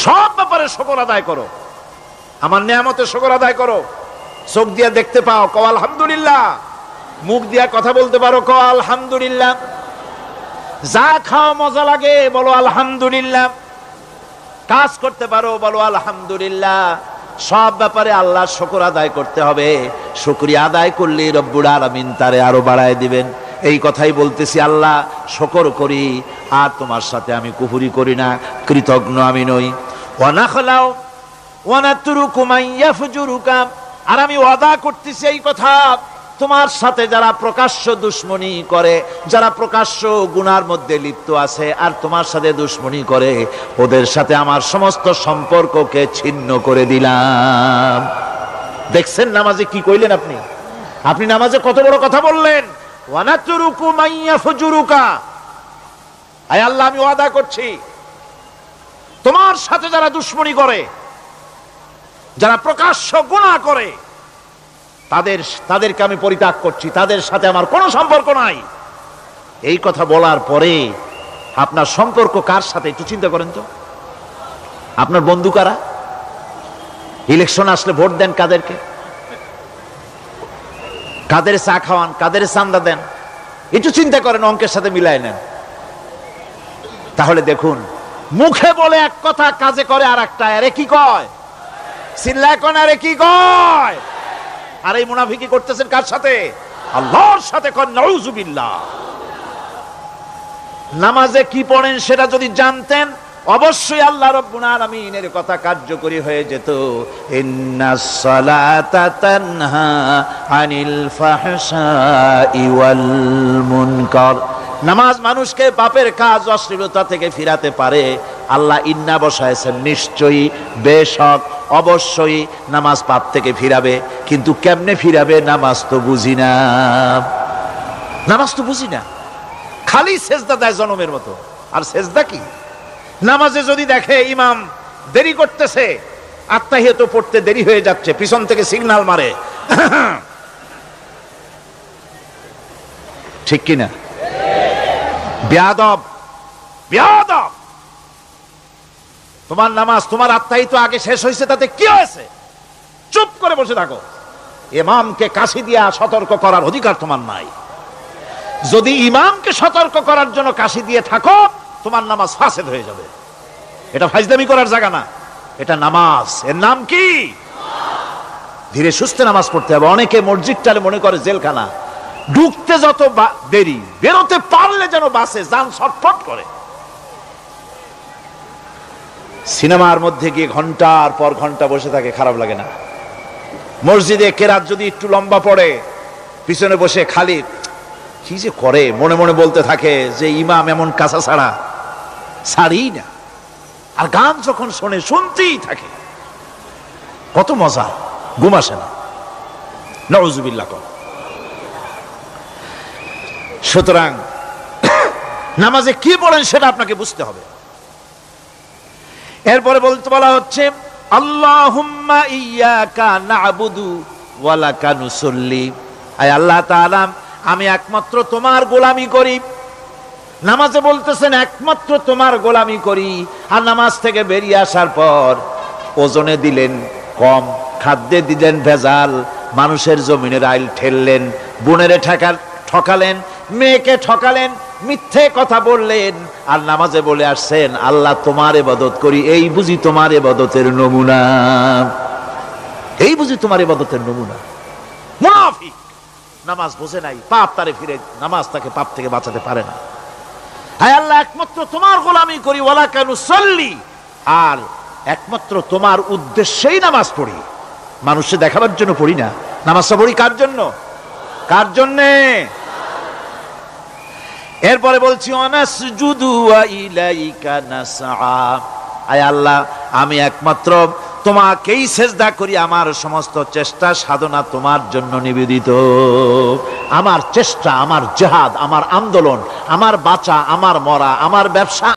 সব ব্যাপারে শুকর আদায় করো, আমার নিয়ামতের শুকর আদায় করো। চোখ দিয়া দেখতে পাও, কও আলহামদুলিল্লাহ। মুখ দিয়া কথা বলতে পারো, কও আলহামদুলিল্লাহ। যা খাও মজা লাগে বলো আলহামদুলিল্লাহ। কাজ করতে পারো বলো আলহামদুলিল্লাহ। সব ব্যাপারে আল্লাহর শুকর আদায় করতে হবে। শুকরিয়া আদায় করলে রব্বুল আলামিন তারে আরো বাড়ায় দিবেন। এই কথাই বলতেছি, আল্লাহ শুকর করি, আর তোমার সাথে আমি কুফরি করি না, কৃতজ্ঞ আমি নই। ওয়া নাখলাউ ওয়া নাতরুকু মান ইয়াফজুরুকা, আর আমি ওয়াদা করতেছি এই কথা, তোমার সাথে যারা প্রকাশ্য দুশ্মনী করে, যারা প্রকাশ্য গুনার মধ্যে লিপ্ত আছে আর তোমার সাথে দুশ্মনী করে, ওদের সাথে আমার সমস্ত সম্পর্ককে ছিন্ন করে দিলাম। দেখছেন নামাজে কি কইলেন আপনি? আপনি নামাজে কত বড় কথা বললেন। ওয়ানাতুরুকু মান ইয়াফজুরুকা, আয় আল্লাহ, আমি ওয়াদা করছি তোমার সাথে যারা দুশ্মনী করে, যারা প্রকাশ্য গুনাহ করে, তাদেরকে আমি পরিত্যাগ করছি, তাদের সাথে আমার কোনো সম্পর্ক নাই। এই কথা বলার পরে আপনার সম্পর্ক কার সাথে একটু চিন্তা করেন তো। আপনার বন্ধু কারা? ইলেকশন আসলে ভোট দেন কাদেরকে? কাদের চা খাওয়ান, কাদের চান্দা দেন? একটু চিন্তা করেন, অঙ্কের সাথে মিলাই নেন। তাহলে দেখুন, মুখে বলে এক কথা, কাজে করে আর একটা। আরে কি কয়? চিল্লায় কোন আরে কি কয়? আর এই মুনাফিকি করতেছেন কার সাথে? আল্লাহর সাথে। কোন নাউজুবিল্লাহ। নামাজে কি পড়েন সেটা যদি জানতেন, অবশ্যই আল্লাহ রাব্বুল আলামিনের কথা কার্যকরী হয়ে যেত। ইন্নাস সালাতা তানহা আনিল ফাহশাই ওয়াল মুনকার। নামাজ মানুষকে পাপের কাজ, অশ্লীলতা থেকে ফিরাতে পারে। আল্লাহ ইন্না বসায়ছেন, নিশ্চয়ই, বেশক, অবশ্যই নামাজ পাপ থেকে ফিরাবে। কিন্তু কেমনে ফিরাবে নামাজ তো বুঝি না। নামাজ তো বুঝি না, খালি সেজদা দেয় জনমের মতো। আর সেজদা কি? নামাজে যদি দেখে ইমাম দেরি করতেছে, আত্তাহিয়াত পড়তে দেরি হয়ে যাচ্ছে, পিছন থেকে সিগন্যাল মারে, ঠিক কিনা? বেয়াদব, বেয়াদব। তোমার নামাজ, তোমার আত্তাহিয়াত আগে শেষ হয়েছে, তাতে কি হয়েছে? চুপ করে বসে থাকো। ইমামকে কাশি দিয়া সতর্ক করার অধিকার তোমার নাই। যদি ইমামকে সতর্ক করার জন্য কাশি দিয়ে থাকো, তোমার নামাজ ফাসেদ হয়ে যাবে। এটা ফাজলামি করার জায়গা না, এটা নামাজ। এর নাম কি? ধীরে সুস্থে নামাজ পড়তে হবে। অনেকে মসজিদটালে মনে করে জেলখানা। ঢুকতে যত দেরি, বেরোতে পারলে যেন বাসে যান ছটফট করে। সিনেমার মধ্যে গিয়ে ঘন্টার পর ঘন্টা বসে থাকে, খারাপ লাগে না? মসজিদে কেরাত যদি একটু লম্বা পড়ে, পিছনে বসে খালি কি যে করে, মনে মনে বলতে থাকে যে ইমাম এমন কাঁচা ছাড়া ছাড়ি না। আর গান যখন শোনে, শুনতেই থাকে। কত মজা, ঘুম আসে না। নাউজুবিল্লাহ। সুতরাং নামাজে কি পড়েন সেটা আপনাকে বুঝতে হবে। এরপরে বলতে বলা হচ্ছে, আল্লাহুম্মা ইয়্যাকা না'বুদু ওয়া লাকা নুসাল্লি। আয় আল্লাহ তাআলা, আমি একমাত্র তোমার গোলামি করি। নামাজে বলতেছেন একমাত্র তোমার গোলামি করি। আর নামাজ থেকে বেরিয়ে আসার পর ওজনে দিলেন কম, খাদ্যে দিলেন ভেজাল, মানুষের জমিনের আইল ঠেললেন, বোনেরে ঠকালেন, মেয়েকে ঠকালেন, মিথ্যে কথা বললেন। আর নামাজে বলে আসছেন আল্লাহ তোমার ইবাদত করি। এই বুঝি তোমার ইবাদতের নমুনা? এই বুঝি তোমার ইবাদতের নমুনা? মুনাফিক। নামাজ বোঝে নাই, পাপ তারে ফিরে, নামাজ তাকে পাপ থেকে বাঁচাতে পারে না। হায় আল্লাহ, একমাত্র তোমার গোলামি করি, ওয়া লাকা নুসাল্লি। আর একমাত্র তোমার উদ্দেশ্যেই নামাজ পড়ি। মানুষে দেখাবার জন্য পড়ি না। নামাজটা পড়ি কার জন্য? কার জন্যে? এরপরে বলছি, ওয়ানাসজুদু ওয়া ইলাইকা নাসআ। আয় আল্লাহ, আমি একমাত্র তোমাকেই সেজদা করি। আমার সমস্ত চেষ্টা সাধনা তোমার জন্য নিবেদিত। আমার চেষ্টা, আমার জিহাদ, আমার আন্দোলন, আমার বাঁচা, আমার মরা, আমার ব্যবসা